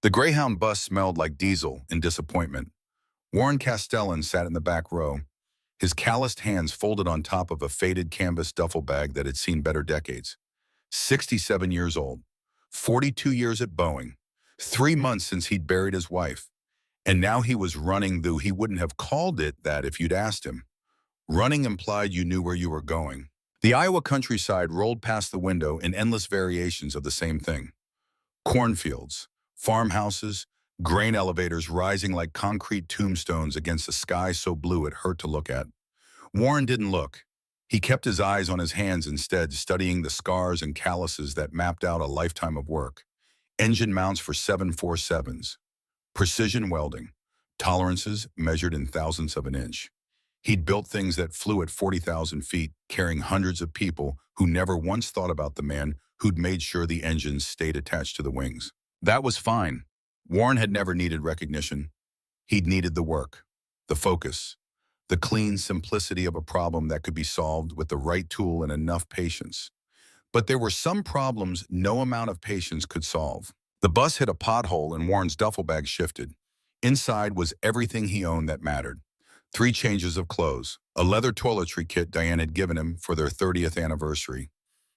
The Greyhound bus smelled like diesel and disappointment. Warren Castellan sat in the back row, his calloused hands folded on top of a faded canvas duffel bag that had seen better decades. 67 years old, 42 years at Boeing, 3 months since he'd buried his wife, and now he was running, though he wouldn't have called it that if you'd asked him. Running implied you knew where you were going. The Iowa countryside rolled past the window in endless variations of the same thing. Cornfields, farmhouses, grain elevators rising like concrete tombstones against a sky so blue it hurt to look at. Warren didn't look. He kept his eyes on his hands instead, studying the scars and calluses that mapped out a lifetime of work. Engine mounts for 747s. Precision welding. Tolerances measured in thousandths of an inch. He'd built things that flew at 40,000 feet, carrying hundreds of people who never once thought about the man who'd made sure the engines stayed attached to the wings. That was fine. Warren had never needed recognition. He'd needed the work, the focus, the clean simplicity of a problem that could be solved with the right tool and enough patience. But there were some problems no amount of patience could solve. The bus hit a pothole and Warren's duffel bag shifted. Inside was everything he owned that mattered. 3 changes of clothes, a leather toiletry kit Diane had given him for their 30th anniversary,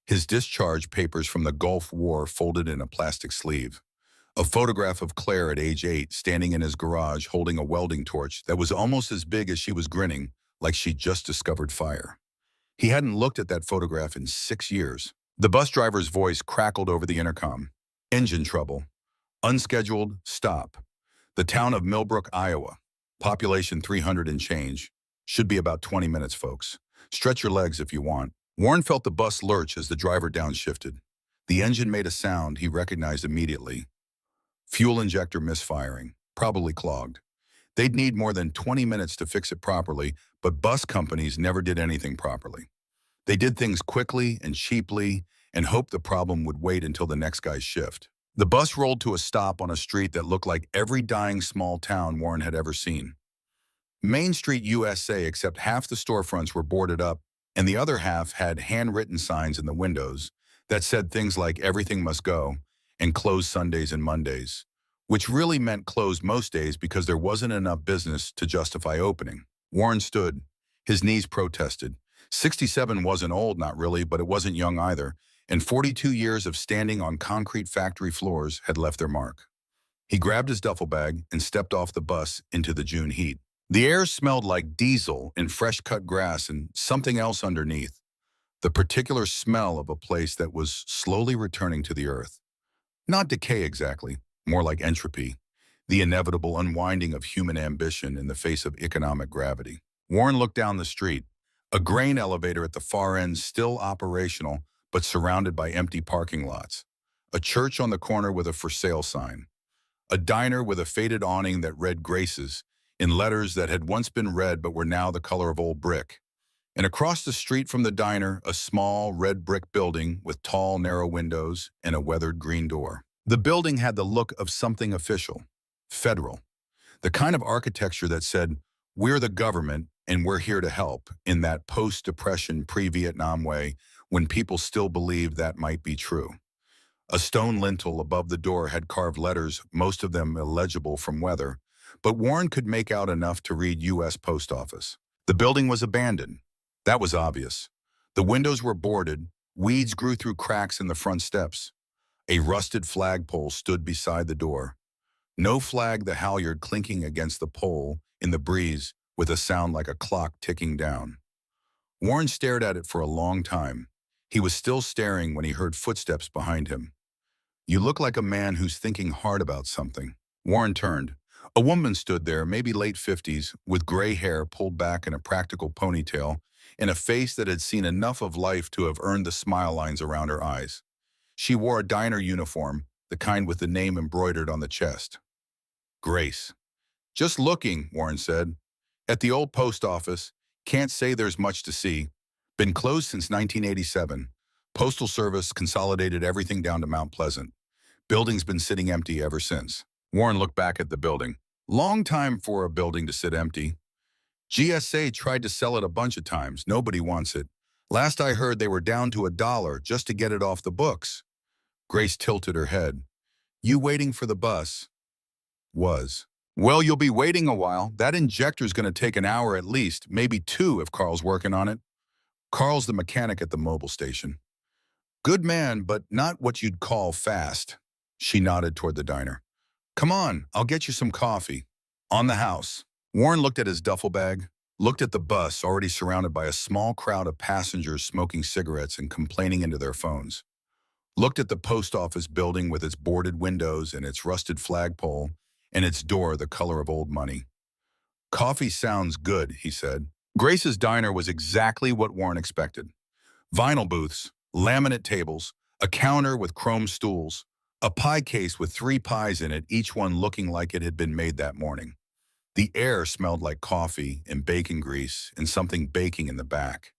his discharge papers from the Gulf War folded in a plastic sleeve, a photograph of Clare at age 8 standing in his garage holding a welding torch that was almost as big as she was grinning, like she'd just discovered fire. He hadn't looked at that photograph in 6 years. The bus driver's voice crackled over the intercom. Engine trouble. Unscheduled stop. The town of Milbrook, Iowa. Population 300 and change. Should be about 20 minutes, folks. Stretch your legs if you want. Warren felt the bus lurch as the driver downshifted. The engine made a sound he recognized immediately. Fuel injector misfiring, probably clogged. They'd need more than 20 minutes to fix it properly, but bus companies never did anything properly. They did things quickly and cheaply and hoped the problem would wait until the next guy's shift. The bus rolled to a stop on a street that looked like every dying small town Warren had ever seen. Main Street, USA, except half the storefronts were boarded up and the other half had handwritten signs in the windows that said things like everything must go and closed Sundays and Mondays, which really meant closed most days because there wasn't enough business to justify opening. Warren stood. His knees protested. 67 wasn't old, not really, but it wasn't young either, and 42 years of standing on concrete factory floors had left their mark. He grabbed his duffel bag and stepped off the bus into the June heat. The air smelled like diesel and fresh-cut grass and something else underneath, the particular smell of a place that was slowly returning to the earth. Not decay exactly, more like entropy, the inevitable unwinding of human ambition in the face of economic gravity. Warren looked down the street, a grain elevator at the far end still operational but surrounded by empty parking lots, a church on the corner with a for sale sign, a diner with a faded awning that read Graces in letters that had once been red but were now the color of old brick, and across the street from the diner, a small red brick building with tall, narrow windows and a weathered green door. The building had the look of something official, federal, the kind of architecture that said, "We're the government and we're here to help," in that post-Depression, pre-Vietnam way when people still believed that might be true. A stone lintel above the door had carved letters, most of them illegible from weather, but Warren could make out enough to read U.S. Post Office. The building was abandoned. That was obvious. The windows were boarded, weeds grew through cracks in the front steps. A rusted flagpole stood beside the door. No flag, the halyard clinking against the pole in the breeze with a sound like a clock ticking down. Warren stared at it for a long time. He was still staring when he heard footsteps behind him. "You look like a man who's thinking hard about something." Warren turned. A woman stood there, maybe late 50s, with gray hair pulled back in a practical ponytail, and a face that had seen enough of life to have earned the smile lines around her eyes. She wore a diner uniform, the kind with the name embroidered on the chest. Grace. "Just looking," Warren said. "At the old post office. Can't say there's much to see. Been closed since 1987. Postal Service consolidated everything down to Mount Pleasant. Building's been sitting empty ever since." Warren looked back at the building. Long time for a building to sit empty. GSA tried to sell it a bunch of times. Nobody wants it. Last I heard they were down to $1 just to get it off the books. Grace tilted her head. "You waiting for the bus?" Was. Well, you'll be waiting a while. That injector's going to take an hour at least, maybe two if Carl's working on it. Carl's the mechanic at the mobile station. Good man, but not what you'd call fast. She nodded toward the diner. Come on, I'll get you some coffee. On the house. Warren looked at his duffel bag, looked at the bus already surrounded by a small crowd of passengers smoking cigarettes and complaining into their phones. Looked at the post office building with its boarded windows and its rusted flagpole and its door the color of old money. Coffee sounds good, he said. Grace's diner was exactly what Warren expected. Vinyl booths, laminate tables, a counter with chrome stools, a pie case with 3 pies in it, each one looking like it had been made that morning. The air smelled like coffee and bacon grease and something baking in the back.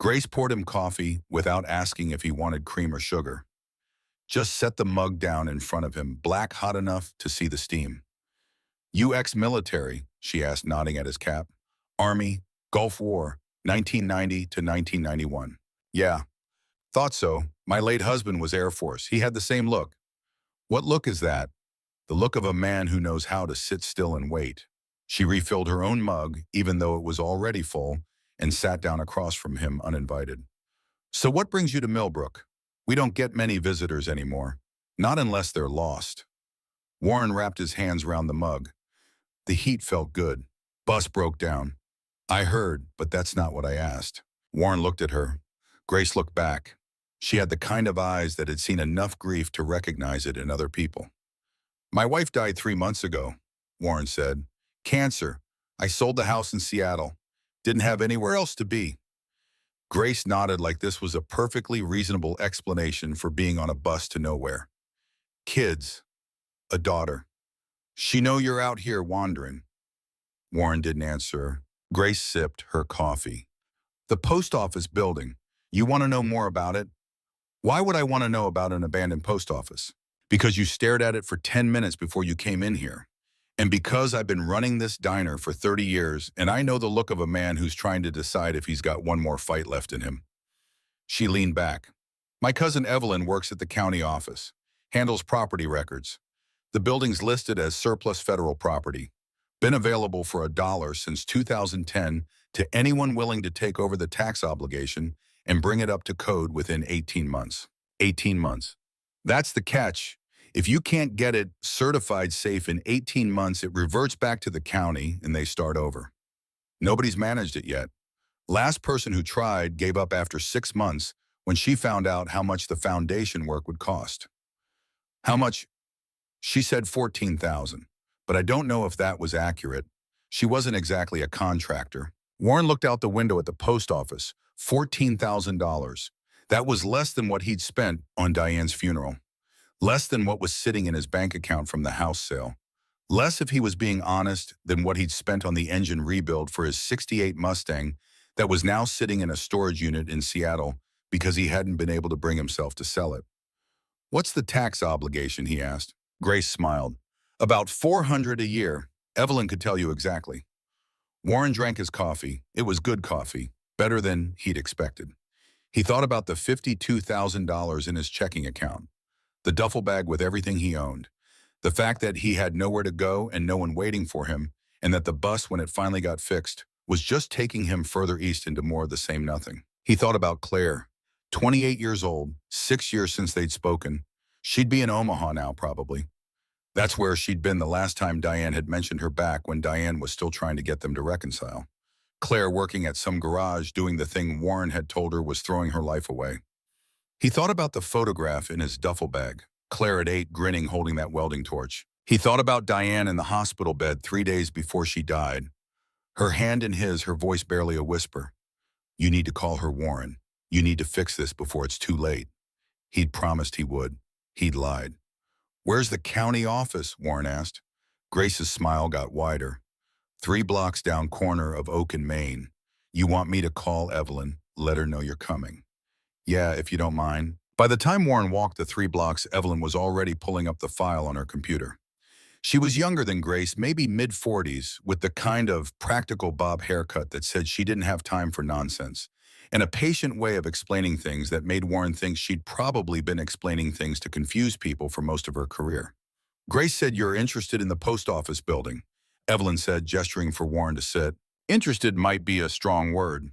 Grace poured him coffee without asking if he wanted cream or sugar. Just set the mug down in front of him, black hot enough to see the steam. You ex-military? She asked, nodding at his cap. Army, Gulf War, 1990 to 1991. Yeah, thought so. My late husband was Air Force. He had the same look. What look is that? The look of a man who knows how to sit still and wait. She refilled her own mug, even though it was already full, and sat down across from him uninvited. So what brings you to Milbrook? We don't get many visitors anymore. Not unless they're lost. Warren wrapped his hands around the mug. The heat felt good. Bus broke down. I heard, but that's not what I asked. Warren looked at her. Grace looked back. She had the kind of eyes that had seen enough grief to recognize it in other people. My wife died 3 months ago, Warren said. Cancer. I sold the house in Seattle. Didn't have anywhere else to be. Grace nodded like this was a perfectly reasonable explanation for being on a bus to nowhere. Kids. A daughter. She know you're out here wandering. Warren didn't answer her. Grace sipped her coffee. The post office building. You want to know more about it? Why would I want to know about an abandoned post office? Because you stared at it for 10 minutes before you came in here. And because I've been running this diner for 30 years, and I know the look of a man who's trying to decide if he's got one more fight left in him. She leaned back. My cousin Evelyn works at the county office, handles property records. The building's listed as surplus federal property. Been available for $1 since 2010 to anyone willing to take over the tax obligation and bring it up to code within 18 months. 18 months. That's the catch. If you can't get it certified safe in 18 months, it reverts back to the county and they start over. Nobody's managed it yet. Last person who tried gave up after 6 months when she found out how much the foundation work would cost. How much? She said 14,000, but I don't know if that was accurate. She wasn't exactly a contractor. Warren looked out the window at the post office. $14,000. That was less than what he'd spent on Diane's funeral. Less than what was sitting in his bank account from the house sale. Less, if he was being honest, than what he'd spent on the engine rebuild for his '68 Mustang that was now sitting in a storage unit in Seattle because he hadn't been able to bring himself to sell it. What's the tax obligation, he asked. Grace smiled. About $400 a year. Evelyn could tell you exactly. Warren drank his coffee. It was good coffee, better than he'd expected. He thought about the $52,000 in his checking account. The duffel bag with everything he owned. The fact that he had nowhere to go and no one waiting for him, and that the bus, when it finally got fixed, was just taking him further east into more of the same nothing. He thought about Clare, 28 years old, 6 years since they'd spoken. She'd be in Omaha now, probably. That's where she'd been the last time Diane had mentioned her back, when Diane was still trying to get them to reconcile. Claire working at some garage doing the thing Warren had told her was throwing her life away. He thought about the photograph in his duffel bag, Claire at 8 grinning holding that welding torch. He thought about Diane in the hospital bed 3 days before she died. Her hand in his, her voice barely a whisper. You need to call her, Warren. You need to fix this before it's too late. He'd promised he would. He'd lied. Where's the county office? Warren asked. Grace's smile got wider. 3 blocks down corner of Oak and Main. You want me to call Evelyn, let her know you're coming. Yeah, if you don't mind. By the time Warren walked the 3 blocks, Evelyn was already pulling up the file on her computer. She was younger than Grace, maybe mid-40s, with the kind of practical bob haircut that said she didn't have time for nonsense, and a patient way of explaining things that made Warren think she'd probably been explaining things to confuse people for most of her career. Grace said you're interested in the post office building, Evelyn said, gesturing for Warren to sit. Interested might be a strong word.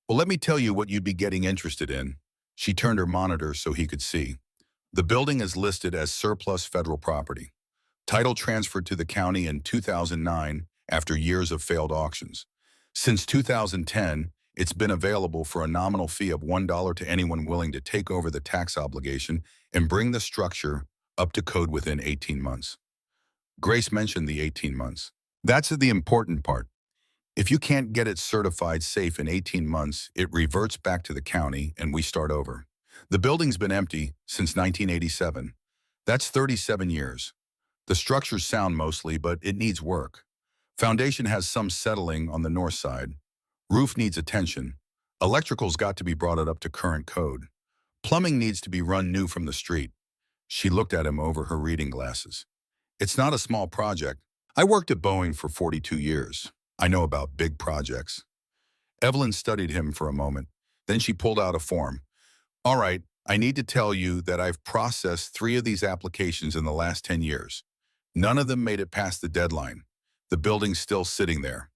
Well, let me tell you what you'd be getting interested in. She turned her monitor so he could see. The building is listed as surplus federal property. Title transferred to the county in 2009 after years of failed auctions. Since 2010, it's been available for a nominal fee of $1 to anyone willing to take over the tax obligation and bring the structure up to code within 18 months. Grace mentioned the 18 months. That's the important part. If you can't get it certified safe in 18 months, it reverts back to the county and we start over. The building's been empty since 1987. That's 37 years. The structure's sound mostly, but it needs work. Foundation has some settling on the north side. Roof needs attention. Electrical's got to be brought up to current code. Plumbing needs to be run new from the street. She looked at him over her reading glasses. It's not a small project. I worked at Boeing for 42 years. I know about big projects. Evelyn studied him for a moment. Then she pulled out a form. All right, I need to tell you that I've processed 3 of these applications in the last 10 years. None of them made it past the deadline. The building's still sitting there.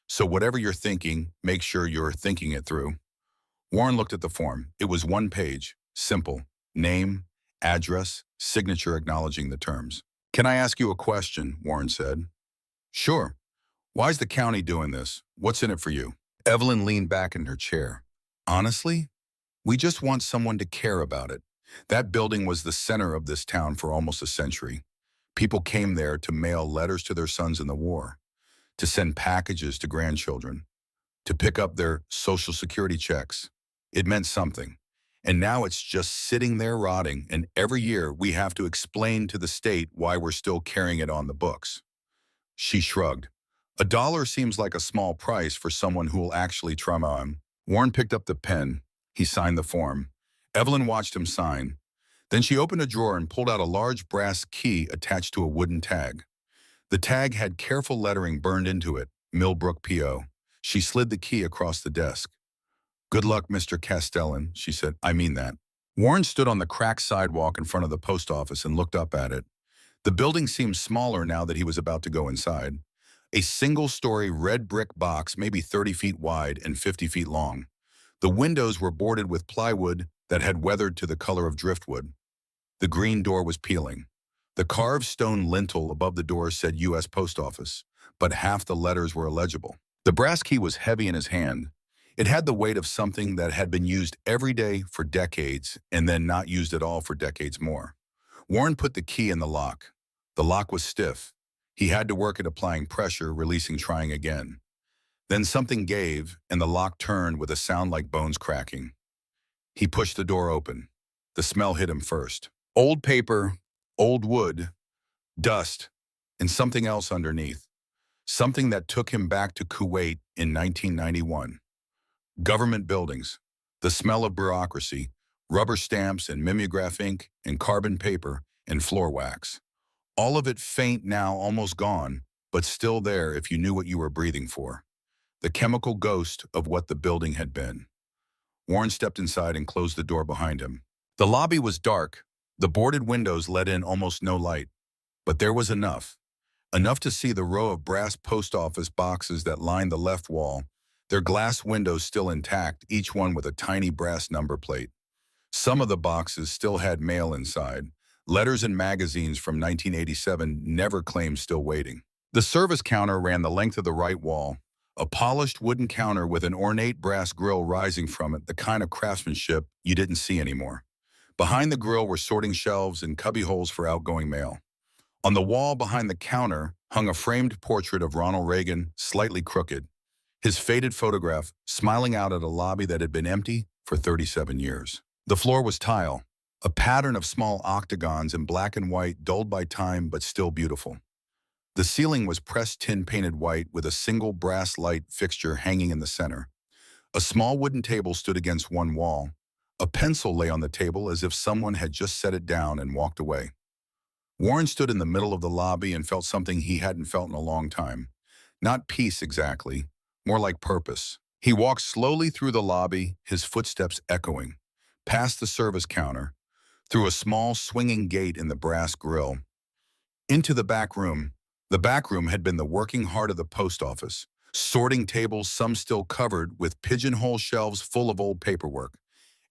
So whatever you're thinking, make sure you're thinking it through. Warren looked at the form. It was 1 page, simple. Name, address, signature acknowledging the terms. Can I ask you a question? Warren said. Sure. Why's the county doing this? What's in it for you? Evelyn leaned back in her chair. Honestly, we just want someone to care about it. That building was the center of this town for almost a century. People came there to mail letters to their sons in the war, to send packages to grandchildren, to pick up their Social Security checks. It meant something. And now it's just sitting there rotting, and every year we have to explain to the state why we're still carrying it on the books. She shrugged. $1 seems like a small price for someone who will actually trauma him. Warren picked up the pen. He signed the form. Evelyn watched him sign. Then she opened a drawer and pulled out a large brass key attached to a wooden tag. The tag had careful lettering burned into it, Milbrook P.O. She slid the key across the desk. Good luck, Mr. Castellan, she said. I mean that. Warren stood on the cracked sidewalk in front of the post office and looked up at it. The building seemed smaller now that he was about to go inside. A single-story red brick box, maybe 30 feet wide and 50 feet long. The windows were boarded with plywood that had weathered to the color of driftwood. The green door was peeling. The carved stone lintel above the door said U.S. Post Office, but half the letters were illegible. The brass key was heavy in his hand. It had the weight of something that had been used every day for decades and then not used at all for decades more. Warren put the key in the lock. The lock was stiff. He had to work at applying pressure, releasing, trying again. Then something gave, and the lock turned with a sound like bones cracking. He pushed the door open. The smell hit him first. Old paper, old wood, dust, and something else underneath. Something that took him back to Kuwait in 1991. Government buildings, the smell of bureaucracy, rubber stamps and mimeograph ink and carbon paper and floor wax. All of it faint now, almost gone, but still there if you knew what you were breathing for. The chemical ghost of what the building had been. Warren stepped inside and closed the door behind him. The lobby was dark. The boarded windows let in almost no light. But there was enough. Enough to see the row of brass post office boxes that lined the left wall, their glass windows still intact, each one with a tiny brass number plate. Some of the boxes still had mail inside. Letters and magazines from 1987 never claimed still waiting. The service counter ran the length of the right wall, a polished wooden counter with an ornate brass grill rising from it, the kind of craftsmanship you didn't see anymore. Behind the grill were sorting shelves and cubbyholes for outgoing mail. On the wall behind the counter hung a framed portrait of Ronald Reagan, slightly crooked, his faded photograph smiling out at a lobby that had been empty for 37 years. The floor was tile, a pattern of small octagons in black and white, dulled by time but still beautiful. The ceiling was pressed tin painted white with a single brass light fixture hanging in the center. A small wooden table stood against one wall. A pencil lay on the table as if someone had just set it down and walked away. Warren stood in the middle of the lobby and felt something he hadn't felt in a long time. Not peace exactly, more like purpose. He walked slowly through the lobby, his footsteps echoing, past the service counter, through a small swinging gate in the brass grill. Into the back room. The back room had been the working heart of the post office. Sorting tables, some still covered, with pigeonhole shelves full of old paperwork.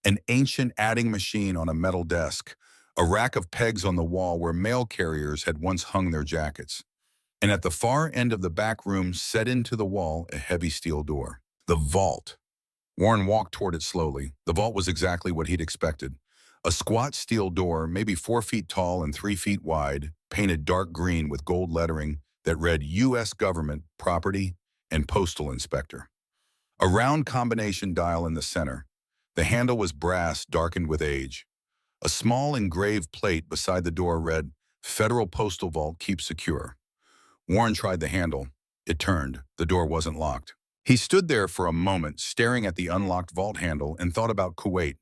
An ancient adding machine on a metal desk. A rack of pegs on the wall where mail carriers had once hung their jackets. And at the far end of the back room, set into the wall, a heavy steel door. The vault. Warren walked toward it slowly. The vault was exactly what he'd expected. A squat steel door, maybe 4 feet tall and 3 feet wide, painted dark green with gold lettering that read U.S. Government, Property, and Postal Inspector. A round combination dial in the center. The handle was brass, darkened with age. A small engraved plate beside the door read, Federal Postal Vault, keep secure. Warren tried the handle. It turned. The door wasn't locked. He stood there for a moment, staring at the unlocked vault handle, and thought about Kuwait,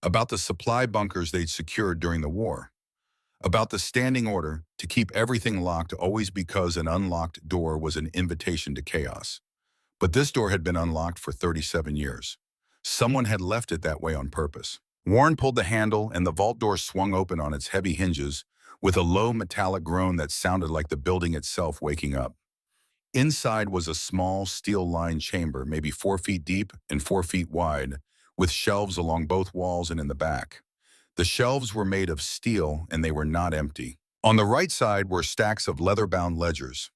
about the supply bunkers they'd secured during the war, about the standing order to keep everything locked always because an unlocked door was an invitation to chaos. But this door had been unlocked for 37 years. Someone had left it that way on purpose. Warren pulled the handle, and the vault door swung open on its heavy hinges with a low metallic groan that sounded like the building itself waking up. Inside was a small, steel-lined chamber, maybe 4 feet deep and 4 feet wide, with shelves along both walls and in the back. The shelves were made of steel, and they were not empty. On the right side were stacks of leather-bound ledgers,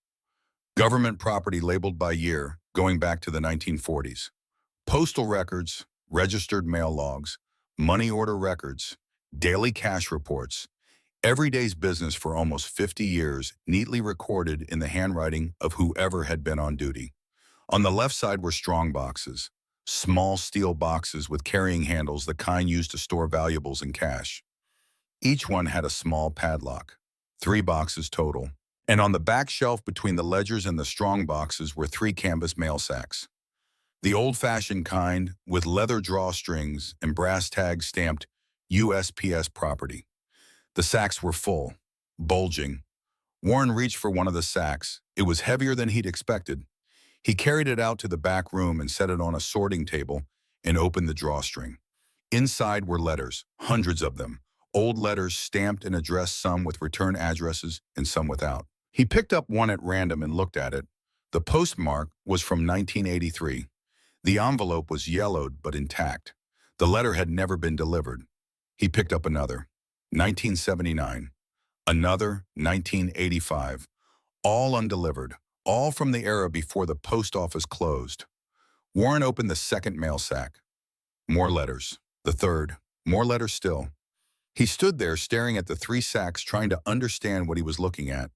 government property labeled by year, going back to the 1940s. Postal records, registered mail logs, money order records, daily cash reports, every day's business for almost 50 years, neatly recorded in the handwriting of whoever had been on duty. On the left side were strong boxes, small steel boxes with carrying handles, the kind used to store valuables and cash. Each one had a small padlock, 3 boxes total. And on the back shelf between the ledgers and the strong boxes were 3 canvas mail sacks. The old-fashioned kind, with leather drawstrings and brass tags stamped USPS Property. The sacks were full, bulging. Warren reached for one of the sacks. It was heavier than he'd expected. He carried it out to the back room and set it on a sorting table and opened the drawstring. Inside were letters, hundreds of them, old letters stamped and addressed, some with return addresses and some without. He picked up one at random and looked at it. The postmark was from 1983. The envelope was yellowed but intact. The letter had never been delivered. He picked up another. 1979. Another, 1985. All undelivered, all from the era before the post office closed. Warren opened the second mail sack. More letters. The third. More letters still. He stood there staring at the 3 sacks, trying to understand what he was looking at.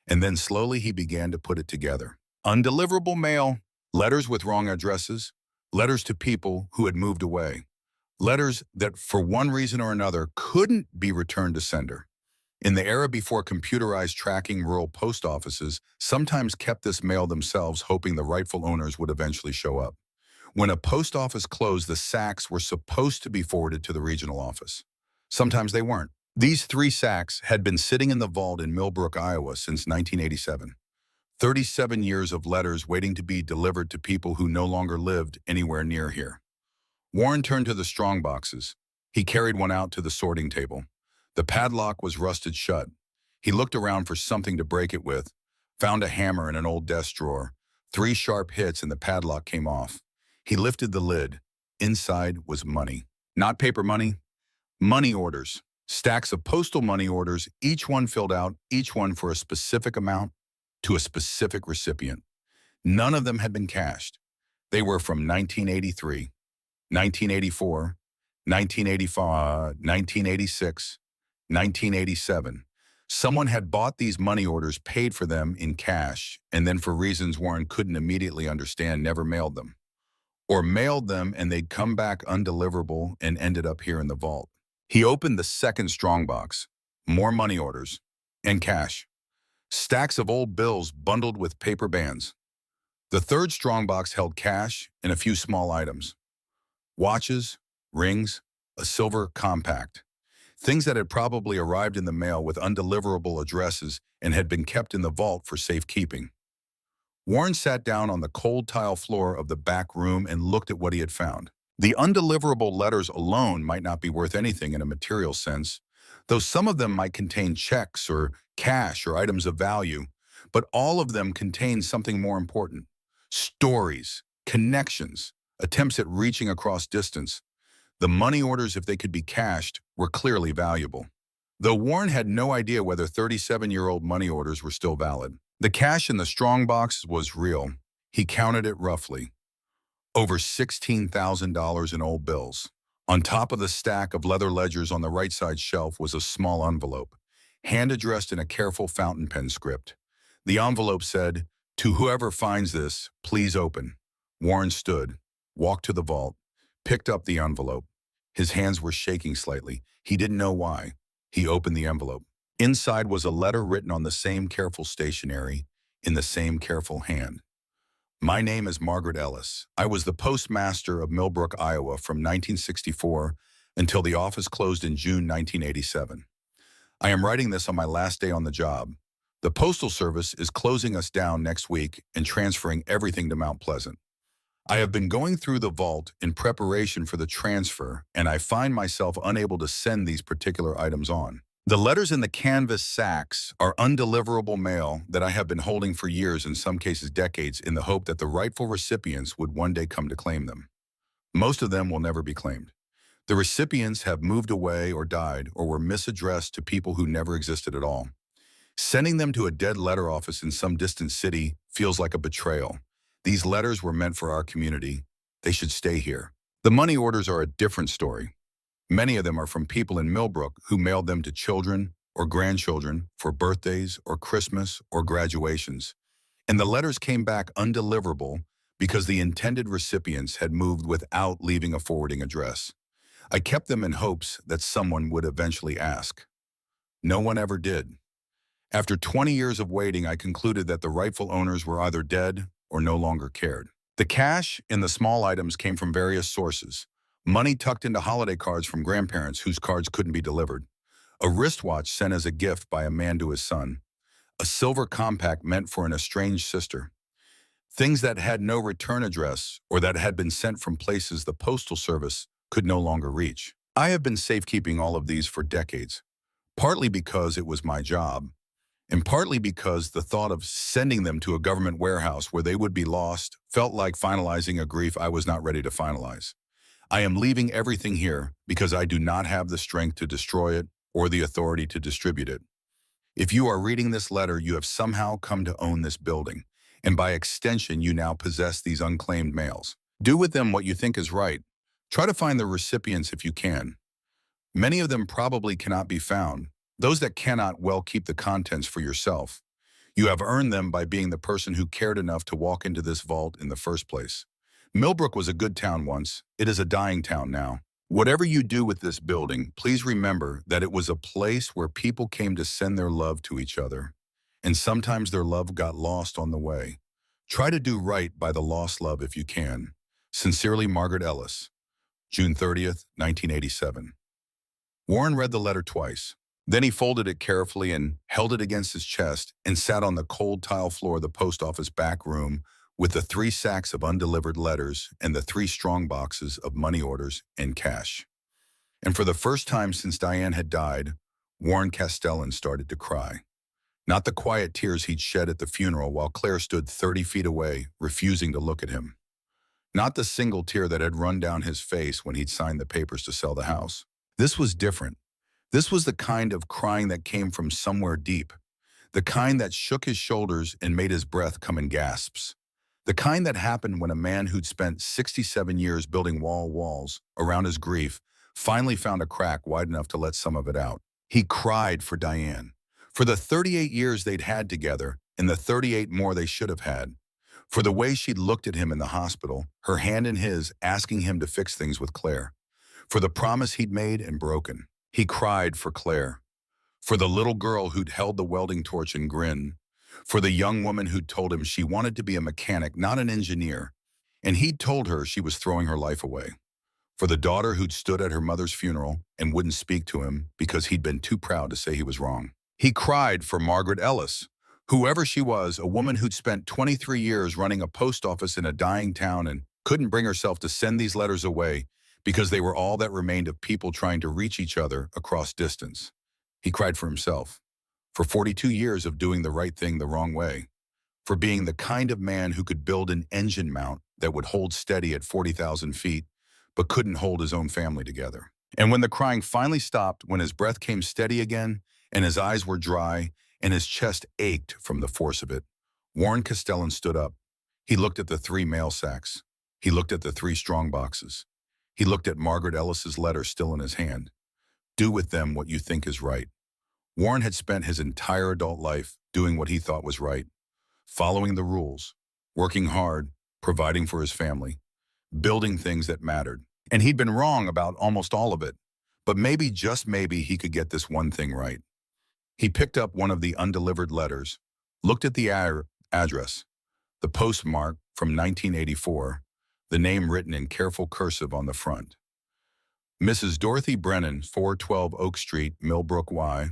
And then slowly he began to put it together. Undeliverable mail. Letters with wrong addresses. Letters to people who had moved away. Letters that, for one reason or another, couldn't be returned to sender. In the era before computerized tracking, rural post offices sometimes kept this mail themselves, hoping the rightful owners would eventually show up. When a post office closed, the sacks were supposed to be forwarded to the regional office. Sometimes they weren't. These 3 sacks had been sitting in the vault in Milbrook, Iowa since 1987. 37 years of letters waiting to be delivered to people who no longer lived anywhere near here. Warren turned to the strong boxes. He carried one out to the sorting table. The padlock was rusted shut. He looked around for something to break it with, found a hammer in an old desk drawer. 3 sharp hits and the padlock came off. He lifted the lid. Inside was money. Not paper money. Money orders. Stacks of postal money orders, each one filled out, each one for a specific amount to a specific recipient. None of them had been cashed. They were from 1983, 1984, 1985, 1986, 1987. Someone had bought these money orders, paid for them in cash, and then for reasons Warren couldn't immediately understand, never mailed them. Or mailed them and they'd come back undeliverable and ended up here in the vault. He opened the second strongbox. More money orders and cash. Stacks of old bills bundled with paper bands. The third strongbox held cash and a few small items. Watches, rings, a silver compact. Things that had probably arrived in the mail with undeliverable addresses and had been kept in the vault for safekeeping. Warren sat down on the cold tile floor of the back room and looked at what he had found. The undeliverable letters alone might not be worth anything in a material sense, though some of them might contain checks or cash or items of value, but all of them contain something more important: stories, connections, attempts at reaching across distance. The money orders, if they could be cashed, were clearly valuable. Though Warren had no idea whether 37-year-old money orders were still valid. The cash in the strong box was real. He counted it roughly. Over $16,000 in old bills. On top of the stack of leather ledgers on the right side shelf was a small envelope, hand-addressed in a careful fountain pen script. The envelope said, "To whoever finds this, please open." Warren stood, walked to the vault, picked up the envelope. His hands were shaking slightly. He didn't know why. He opened the envelope. Inside was a letter written on the same careful stationery, in the same careful hand. "My name is Margaret Ellis. I was the postmaster of Milbrook, Iowa from 1964 until the office closed in June 1987. I am writing this on my last day on the job. The Postal Service is closing us down next week and transferring everything to Mount Pleasant. I have been going through the vault in preparation for the transfer, and I find myself unable to send these particular items on. The letters in the canvas sacks are undeliverable mail that I have been holding for years, in some cases decades, in the hope that the rightful recipients would one day come to claim them. Most of them will never be claimed. The recipients have moved away or died or were misaddressed to people who never existed at all. Sending them to a dead letter office in some distant city feels like a betrayal. These letters were meant for our community. They should stay here." The money orders are a different story. Many of them are from people in Milbrook who mailed them to children or grandchildren for birthdays or Christmas or graduations. And the letters came back undeliverable because the intended recipients had moved without leaving a forwarding address. I kept them in hopes that someone would eventually ask. No one ever did. After 20 years of waiting, I concluded that the rightful owners were either dead or no longer cared. The cash in the small items came from various sources. Money tucked into holiday cards from grandparents whose cards couldn't be delivered. A wristwatch sent as a gift by a man to his son. A silver compact meant for an estranged sister. Things that had no return address or that had been sent from places the Postal Service could no longer reach. I have been safekeeping all of these for decades, partly because it was my job, and partly because the thought of sending them to a government warehouse where they would be lost felt like finalizing a grief I was not ready to finalize. I am leaving everything here because I do not have the strength to destroy it or the authority to distribute it. If you are reading this letter, you have somehow come to own this building, and by extension, you now possess these unclaimed mails. Do with them what you think is right. Try to find the recipients if you can. Many of them probably cannot be found. Those that cannot, well, keep the contents for yourself. You have earned them by being the person who cared enough to walk into this vault in the first place. Milbrook was a good town once. It is a dying town now. Whatever you do with this building, please remember that it was a place where people came to send their love to each other, and sometimes their love got lost on the way. Try to do right by the lost love if you can. Sincerely, Margaret Ellis. June 30th, 1987. Warren read the letter twice. Then he folded it carefully and held it against his chest and sat on the cold tile floor of the post office back room with the 3 sacks of undelivered letters and the 3 strong boxes of money orders and cash. And for the first time since Diane had died, Warren Castellan started to cry. Not the quiet tears he'd shed at the funeral while Clare stood 30 feet away, refusing to look at him. Not the single tear that had run down his face when he'd signed the papers to sell the house. This was different. This was the kind of crying that came from somewhere deep, the kind that shook his shoulders and made his breath come in gasps. The kind that happened when a man who'd spent 67 years building walls around his grief finally found a crack wide enough to let some of it out. He cried for Diane, for the 38 years they'd had together and the 38 more they should have had, for the way she'd looked at him in the hospital, her hand in his, asking him to fix things with Clare, for the promise he'd made and broken. He cried for Clare, for the little girl who'd held the welding torch and grinned, for the young woman who'd told him she wanted to be a mechanic, not an engineer, and he'd told her she was throwing her life away, for the daughter who'd stood at her mother's funeral and wouldn't speak to him because he'd been too proud to say he was wrong. He cried for Margaret Ellis, whoever she was, a woman who'd spent 23 years running a post office in a dying town and couldn't bring herself to send these letters away because they were all that remained of people trying to reach each other across distance. He cried for himself, for 42 years of doing the right thing the wrong way, for being the kind of man who could build an engine mount that would hold steady at 40,000 feet, but couldn't hold his own family together. And when the crying finally stopped, when his breath came steady again, and his eyes were dry, and his chest ached from the force of it, Warren Castellan stood up. He looked at the 3 mail sacks. He looked at the 3 strong boxes. He looked at Margaret Ellis's letter still in his hand. Do with them what you think is right. Warren had spent his entire adult life doing what he thought was right, following the rules, working hard, providing for his family, building things that mattered. And he'd been wrong about almost all of it, but maybe, just maybe, he could get this one thing right. He picked up one of the undelivered letters, looked at the address, the postmark from 1984, the name written in careful cursive on the front. Mrs. Dorothy Brennan, 412 Oak Street, Milbrook, Y,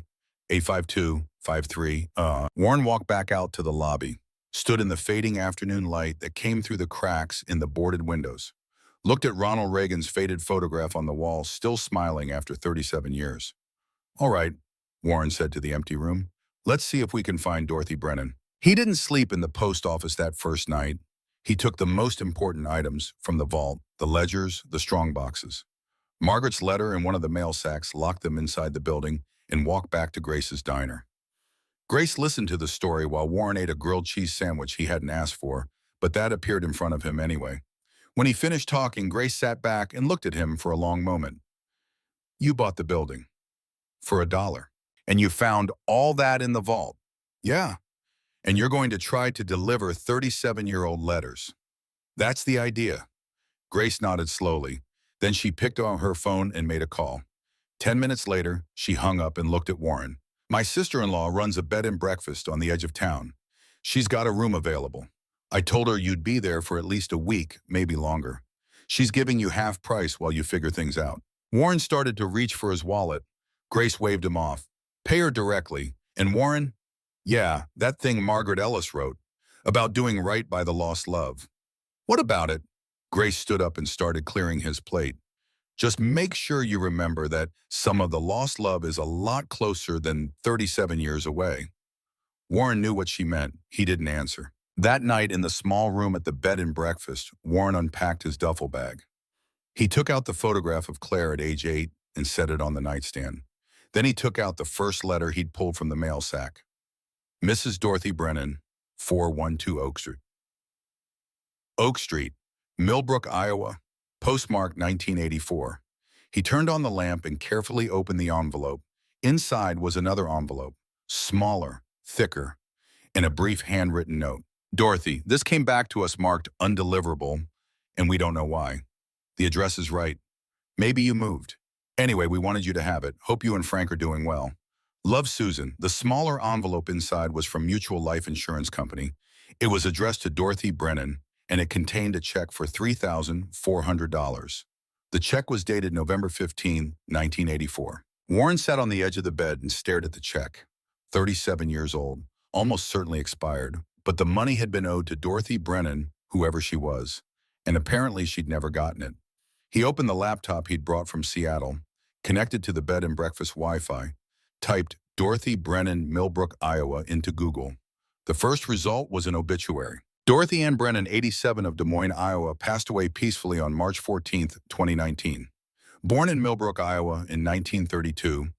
85253. Warren walked back out to the lobby, stood in the fading afternoon light that came through the cracks in the boarded windows, looked at Ronald Reagan's faded photograph on the wall, still smiling after 37 years. All right, Warren said to the empty room. Let's see if we can find Dorothy Brennan. He didn't sleep in the post office that first night. He took the most important items from the vault, the ledgers, the strong boxes. Margaret's letter and one of the mail sacks, locked them inside the building, and walked back to Grace's diner. Grace listened to the story while Warren ate a grilled cheese sandwich he hadn't asked for, but that appeared in front of him anyway. When he finished talking, Grace sat back and looked at him for a long moment. You bought the building. For $1. And you found all that in the vault. Yeah. And you're going to try to deliver 37-year-old letters. That's the idea. Grace nodded slowly. Then she picked up her phone and made a call. 10 minutes later, she hung up and looked at Warren. My sister-in-law runs a bed and breakfast on the edge of town. She's got a room available. I told her you'd be there for at least a week, maybe longer. She's giving you half price while you figure things out. Warren started to reach for his wallet. Grace waved him off. Pay her directly. And Warren? Yeah, that thing Margaret Ellis wrote, about doing right by the lost love. What about it? Grace stood up and started clearing his plate. Just make sure you remember that some of the lost love is a lot closer than 37 years away. Warren knew what she meant. He didn't answer. That night in the small room at the bed and breakfast, Warren unpacked his duffel bag. He took out the photograph of Clare at age 8 and set it on the nightstand. Then he took out the first letter he'd pulled from the mail sack. Mrs. Dorothy Brennan, 412 Oak Street, Milbrook, Iowa, postmark 1984. He turned on the lamp and carefully opened the envelope. Inside was another envelope, smaller, thicker, and a brief handwritten note. Dorothy, this came back to us marked undeliverable, and we don't know why. The address is right. Maybe you moved. Anyway, we wanted you to have it. Hope you and Frank are doing well. Love, Susan. The smaller envelope inside was from Mutual Life Insurance Company. It was addressed to Dorothy Brennan, and it contained a check for $3,400. The check was dated November 15, 1984. Warren sat on the edge of the bed and stared at the check. 37 years old, almost certainly expired, but the money had been owed to Dorothy Brennan, whoever she was, and apparently she'd never gotten it. He opened the laptop he'd brought from Seattle, connected to the bed and breakfast Wi-Fi, typed Dorothy Brennan, Milbrook, Iowa into Google. The first result was an obituary. Dorothy Ann Brennan, 87, of Des Moines, Iowa, passed away peacefully on March 14, 2019. Born in Milbrook, Iowa in 1932,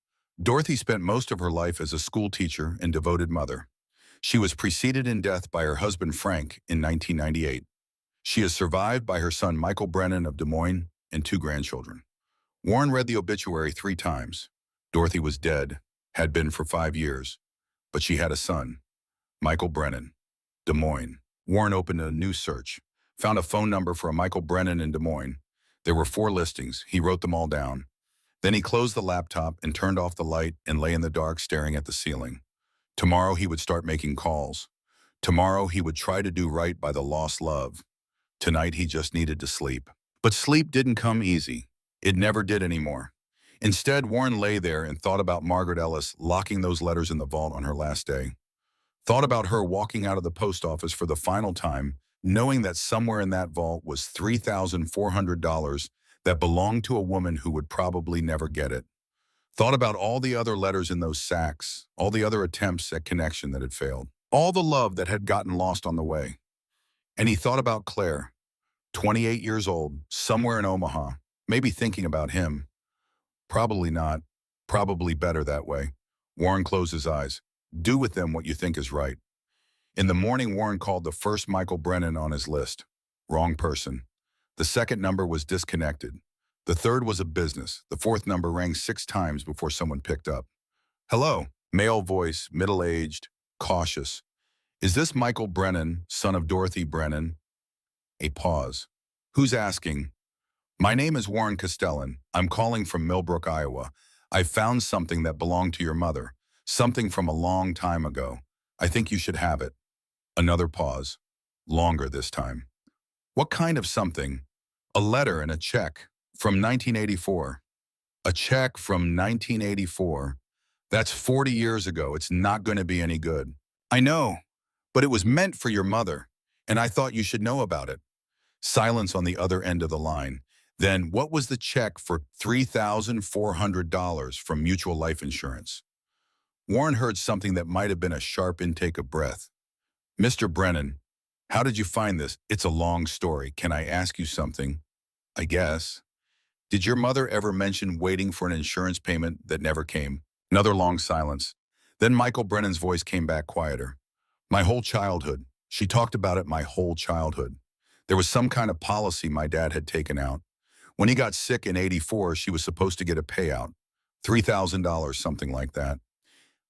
Dorothy spent most of her life as a school teacher and devoted mother. She was preceded in death by her husband Frank in 1998. She is survived by her son Michael Brennan of Des Moines and 2 grandchildren. Warren read the obituary 3 times. Dorothy was dead, had been for 5 years, but she had a son, Michael Brennan, Des Moines. Warren opened a new search, found a phone number for a Michael Brennan in Des Moines. There were 4 listings. He wrote them all down. Then he closed the laptop and turned off the light and lay in the dark staring at the ceiling. Tomorrow he would start making calls. Tomorrow he would try to do right by the lost love. Tonight he just needed to sleep. But sleep didn't come easy. It never did anymore. Instead, Warren lay there and thought about Margaret Ellis locking those letters in the vault on her last day. Thought about her walking out of the post office for the final time, knowing that somewhere in that vault was $3,400 that belonged to a woman who would probably never get it. Thought about all the other letters in those sacks, all the other attempts at connection that had failed, all the love that had gotten lost on the way. And he thought about Claire, 28 years old, somewhere in Omaha, maybe thinking about him. Probably not. Probably better that way. Warren closed his eyes. Do with them what you think is right. In the morning, Warren called the first Michael Brennan on his list. Wrong person. The second number was disconnected. The third was a business. The fourth number rang 6 times before someone picked up. Hello. Male voice, middle-aged, cautious. Is this Michael Brennan, son of Dorothy Brennan? A pause. Who's asking? My name is Warren Castellan. I'm calling from Milbrook, Iowa. I found something that belonged to your mother. Something from a long time ago. I think you should have it. Another pause. Longer this time. What kind of something? A letter and a check. From 1984. A check from 1984. That's 40 years ago. It's not going to be any good. I know, but it was meant for your mother, and I thought you should know about it. Silence on the other end of the line. Then what was the check for $3,400 from Mutual Life Insurance? Warren heard something that might have been a sharp intake of breath. Mr. Brennan, how did you find this? It's a long story. Can I ask you something? I guess. Did your mother ever mention waiting for an insurance payment that never came? Another long silence. Then Michael Brennan's voice came back quieter. My whole childhood. She talked about it my whole childhood. There was some kind of policy my dad had taken out. When he got sick in '84, she was supposed to get a payout. $3,000, something like that.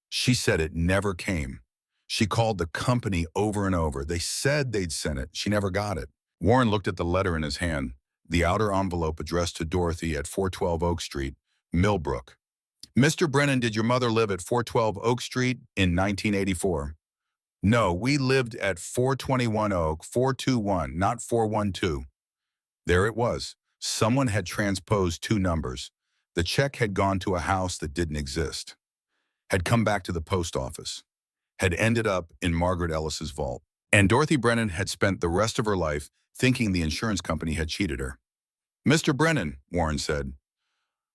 She said it never came. She called the company over and over. They said they'd sent it. She never got it. Warren looked at the letter in his hand, the outer envelope addressed to Dorothy at 412 Oak Street, Milbrook. Mr. Brennan, did your mother live at 412 Oak Street in 1984? No, we lived at 421 Oak, 421, not 412. There it was. Someone had transposed 2 numbers. The check had gone to a house that didn't exist, had come back to the post office, had ended up in Margaret Ellis's vault. And Dorothy Brennan had spent the rest of her life thinking the insurance company had cheated her. Mr. Brennan, Warren said,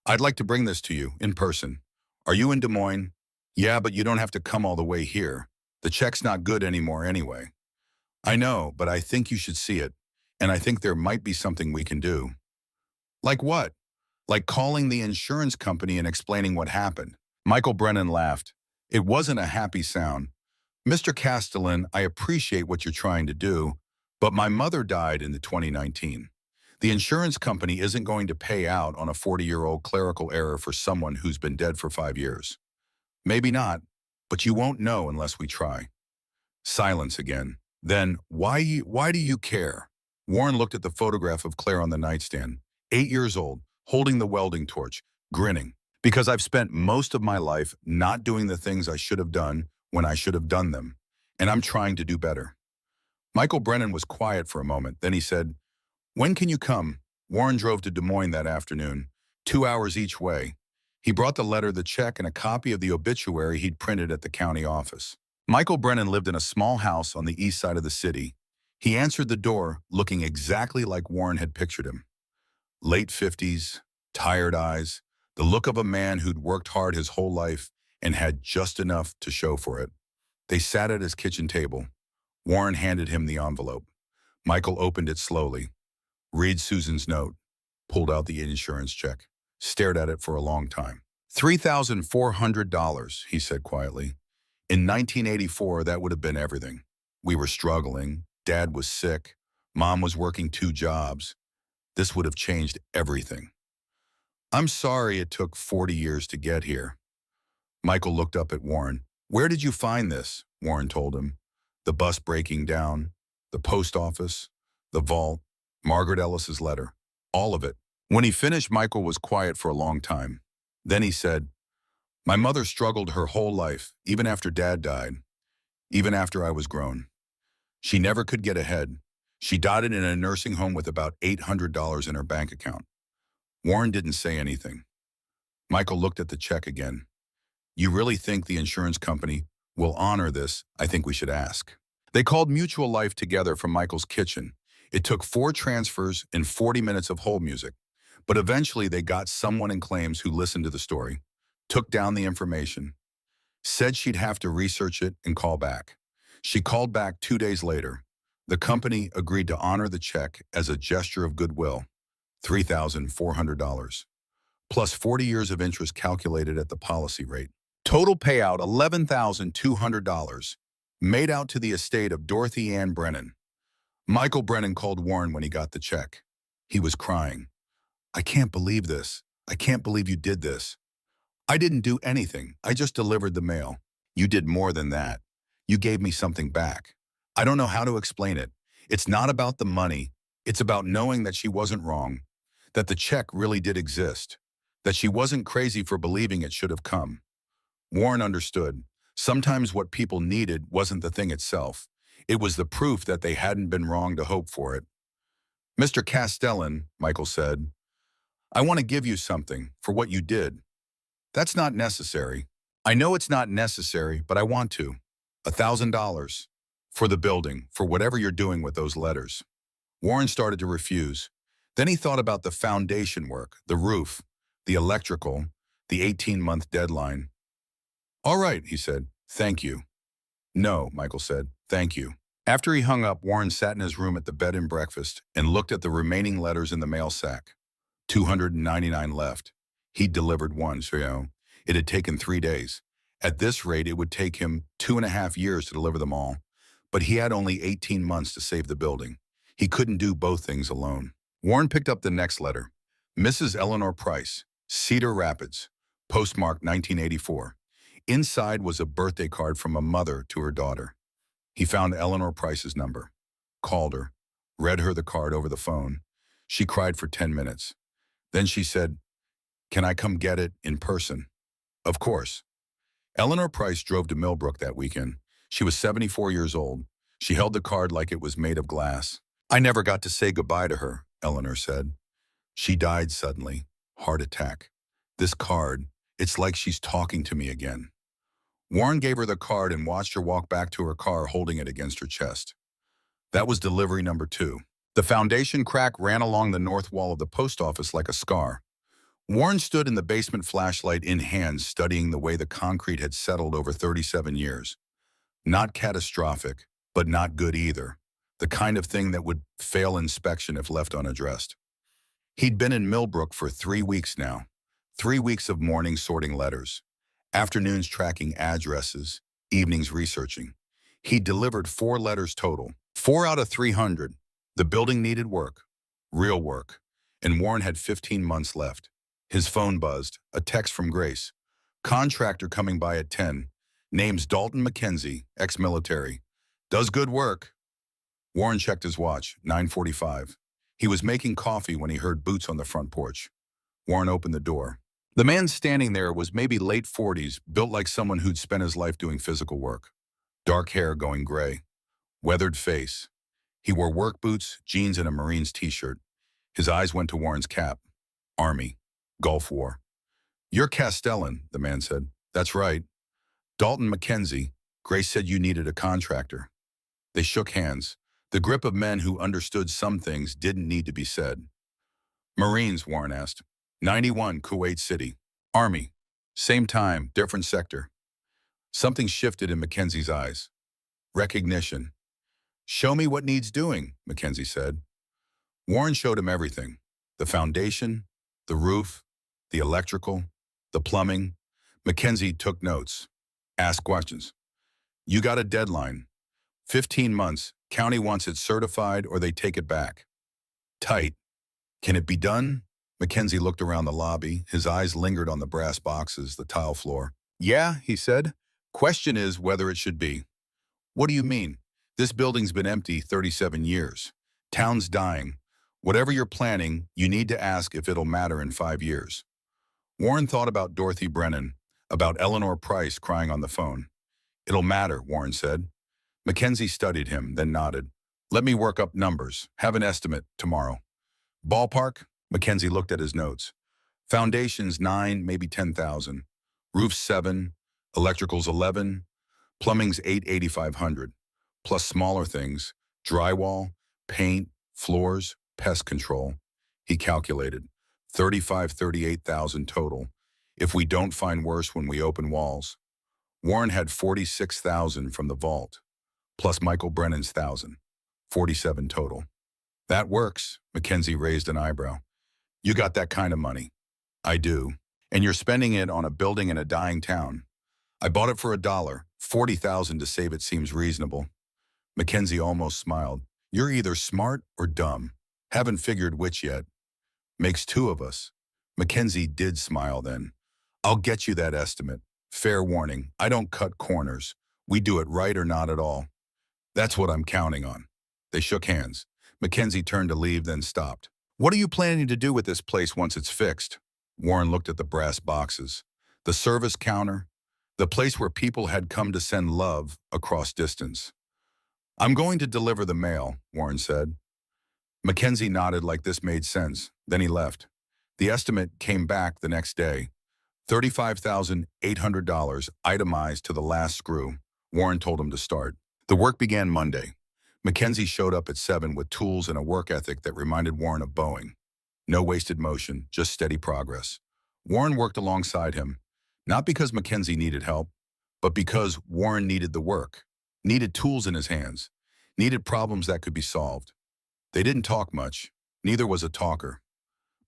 I'd like to bring this to you in person. Are you in Des Moines? Yeah, but you don't have to come all the way here. The check's not good anymore anyway. I know, but I think you should see it, and I think there might be something we can do. Like what? Like calling the insurance company and explaining what happened. Michael Brennan laughed. It wasn't a happy sound. Mr. Castellan, I appreciate what you're trying to do, but my mother died in 2019. The insurance company isn't going to pay out on a 40-year-old clerical error for someone who's been dead for 5 years. Maybe not, but you won't know unless we try. Silence again. Then, why do you care? Warren looked at the photograph of Claire on the nightstand, 8 years old, holding the welding torch, grinning. Because I've spent most of my life not doing the things I should have done when I should have done them, and I'm trying to do better. Michael Brennan was quiet for a moment. Then he said, when can you come? Warren drove to Des Moines that afternoon, 2 hours each way. He brought the letter, the check, and a copy of the obituary he'd printed at the county office. Michael Brennan lived in a small house on the east side of the city. He answered the door, looking exactly like Warren had pictured him. Late 50s, tired eyes, the look of a man who'd worked hard his whole life and had just enough to show for it. They sat at his kitchen table. Warren handed him the envelope. Michael opened it slowly. Read Susan's note, pulled out the insurance check, stared at it for a long time. $3,400, he said quietly. In 1984, that would have been everything. We were struggling. Dad was sick. Mom was working 2 jobs. This would have changed everything. I'm sorry it took 40 years to get here. Michael looked up at Warren. Where did you find this? Warren told him. The bus breaking down, the post office, the vault, Margaret Ellis's letter, all of it. When he finished, Michael was quiet for a long time. Then he said, my mother struggled her whole life, even after Dad died, even after I was grown. She never could get ahead. She died in a nursing home with about $800 in her bank account. Warren didn't say anything. Michael looked at the check again. You really think the insurance company will honor this? I think we should ask. They called Mutual Life together from Michael's kitchen. It took 4 transfers and 40 minutes of hold music. But eventually they got someone in claims who listened to the story, took down the information, said she'd have to research it and call back. She called back 2 days later. The company agreed to honor the check as a gesture of goodwill, $3,400, plus 40 years of interest calculated at the policy rate. Total payout $11,200, made out to the estate of Dorothy Ann Brennan. Michael Brennan called Warren when he got the check. He was crying. "I can't believe this. I can't believe you did this. I didn't do anything. I just delivered the mail." "You did more than that. You gave me something back. I don't know how to explain it. It's not about the money. It's about knowing that she wasn't wrong, that the check really did exist, that she wasn't crazy for believing it should have come." Warren understood. Sometimes what people needed wasn't the thing itself. It was the proof that they hadn't been wrong to hope for it. "Mr. Castellan," Michael said, "I want to give you something for what you did." "That's not necessary." "I know it's not necessary, but I want to. $1,000 for the building, for whatever you're doing with those letters." Warren started to refuse. Then he thought about the foundation work, the roof, the electrical, the 18-month deadline. "All right," he said, "thank you." "No," Michael said, "thank you." After he hung up, Warren sat in his room at the bed and breakfast and looked at the remaining letters in the mail sack. 299 left. He'd delivered one, so it had taken 3 days. At this rate, it would take him 2.5 years to deliver them all. But he had only 18 months to save the building. He couldn't do both things alone. Warren picked up the next letter. Mrs. Eleanor Price, Cedar Rapids, postmarked 1984. Inside was a birthday card from a mother to her daughter. He found Eleanor Price's number, called her, read her the card over the phone. She cried for 10 minutes. Then she said, "Can I come get it in person?" "Of course." Eleanor Price drove to Milbrook that weekend. She was 74 years old. She held the card like it was made of glass. "I never got to say goodbye to her," Eleanor said. "She died suddenly. Heart attack. This card, it's like she's talking to me again." Warren gave her the card and watched her walk back to her car holding it against her chest. That was delivery number 2. The foundation crack ran along the north wall of the post office like a scar. Warren stood in the basement, flashlight in hand, studying the way the concrete had settled over 37 years. Not catastrophic, but not good either. The kind of thing that would fail inspection if left unaddressed. He'd been in Milbrook for 3 weeks now. 3 weeks of mornings sorting letters, afternoons tracking addresses, evenings researching. He'd delivered 4 letters total, 4 out of 300. The building needed work, real work, and Warren had 15 months left. His phone buzzed, a text from Grace. "Contractor coming by at 10. Name's Dalton McKenzie, ex-military. Does good work." Warren checked his watch, 9:45. He was making coffee when he heard boots on the front porch. Warren opened the door. The man standing there was maybe late 40s, built like someone who'd spent his life doing physical work. Dark hair going gray. Weathered face. He wore work boots, jeans, and a Marines t-shirt. His eyes went to Warren's cap. Army. Gulf War. "You're Castellan," the man said. "That's right." "Dalton McKenzie. Grace said you needed a contractor." They shook hands. The grip of men who understood some things didn't need to be said. "Marines," Warren asked. 91, Kuwait City. "Army. Same time, different sector." Something shifted in Mackenzie's eyes. Recognition. "Show me what needs doing," Mackenzie said. Warren showed him everything. The foundation, the roof, the electrical, the plumbing. Mackenzie took notes. Asked questions. "You got a deadline. 15 months. County wants it certified or they take it back." "Tight. Can it be done?" Mackenzie looked around the lobby. His eyes lingered on the brass boxes, the tile floor. "Yeah," he said. "Question is whether it should be." "What do you mean?" "This building's been empty 37 years. Town's dying. Whatever you're planning, you need to ask if it'll matter in 5 years." Warren thought about Dorothy Brennan, about Eleanor Price crying on the phone. "It'll matter," Warren said. Mackenzie studied him, then nodded. "Let me work up numbers. Have an estimate tomorrow." "Ballpark?" Mackenzie looked at his notes. "Foundations 9, maybe 10,000. Roofs 7, electricals 11, plumbing's 8,500, plus smaller things, drywall, paint, floors, pest control." He calculated. 38,000 total, if we don't find worse when we open walls. Warren had 46,000 from the vault, plus Michael Brennan's 1,000, 47 total. That works, Mackenzie raised an eyebrow. You got that kind of money. I do. And you're spending it on a building in a dying town. I bought it for $1. 40,000 to save it seems reasonable. Mackenzie almost smiled. You're either smart or dumb. Haven't figured which yet. Makes two of us. Mackenzie did smile then. I'll get you that estimate. Fair warning, I don't cut corners. We do it right or not at all. That's what I'm counting on. They shook hands. Mackenzie turned to leave, then stopped. What are you planning to do with this place once it's fixed? Warren looked at the brass boxes. The service counter. The place where people had come to send love across distance. I'm going to deliver the mail, Warren said. Mackenzie nodded like this made sense. Then he left. The estimate came back the next day. $35,800 itemized to the last screw. Warren told him to start. The work began Monday. Mackenzie showed up at 7 with tools and a work ethic that reminded Warren of Boeing. No wasted motion, just steady progress. Warren worked alongside him, not because Mackenzie needed help, but because Warren needed the work, needed tools in his hands, needed problems that could be solved. They didn't talk much, neither was a talker,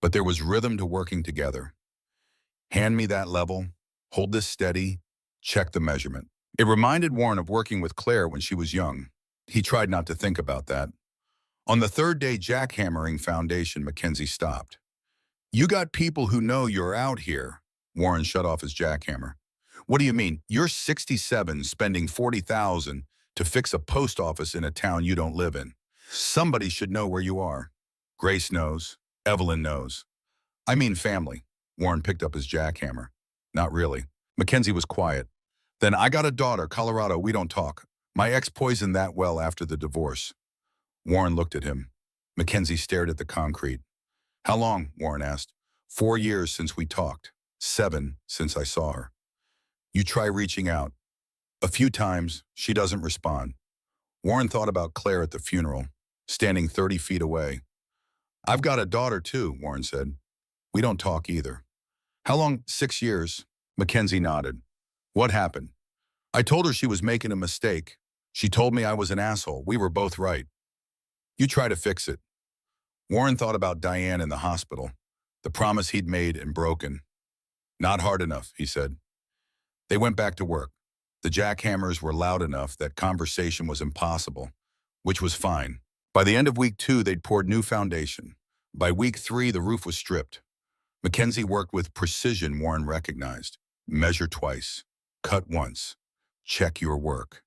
but there was rhythm to working together. Hand me that level, hold this steady, check the measurement. It reminded Warren of working with Clare when she was young. He tried not to think about that. On the third day jackhammering foundation, Mackenzie stopped. You got people who know you're out here. Warren shut off his jackhammer. What do you mean? You're 67 spending $40,000 to fix a post office in a town you don't live in. Somebody should know where you are. Grace knows. Evelyn knows. I mean family. Warren picked up his jackhammer. Not really. Mackenzie was quiet. Then I got a daughter, Colorado, we don't talk. My ex poisoned that well after the divorce. Warren looked at him. Mackenzie stared at the concrete. How long? Warren asked. 4 years since we talked. 7 since I saw her. You try reaching out. A few times, she doesn't respond. Warren thought about Clare at the funeral, standing 30 feet away. I've got a daughter too, Warren said. We don't talk either. How long? 6 years. Mackenzie nodded. What happened? I told her she was making a mistake. She told me I was an asshole. We were both right. You try to fix it. Warren thought about Diane in the hospital, the promise he'd made and broken. Not hard enough, he said. They went back to work. The jackhammers were loud enough that conversation was impossible, which was fine. By the end of week 2, they'd poured new foundation. By week 3, the roof was stripped. Mackenzie worked with precision Warren recognized. Measure twice. Cut once. Check your work.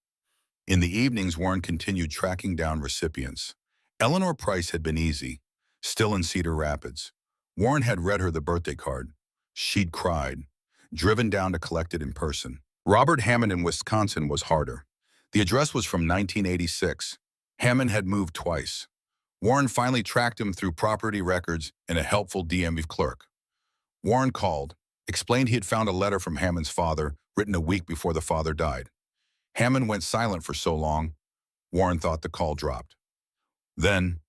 In the evenings, Warren continued tracking down recipients. Eleanor Price had been easy, still in Cedar Rapids. Warren had read her the birthday card. She'd cried, driven down to collect it in person. Robert Hammond in Wisconsin was harder. The address was from 1986. Hammond had moved twice. Warren finally tracked him through property records and a helpful DMV clerk. Warren called, explained he had found a letter from Hammond's father written a week before the father died. Hammond went silent for so long, Warren thought the call dropped. Then,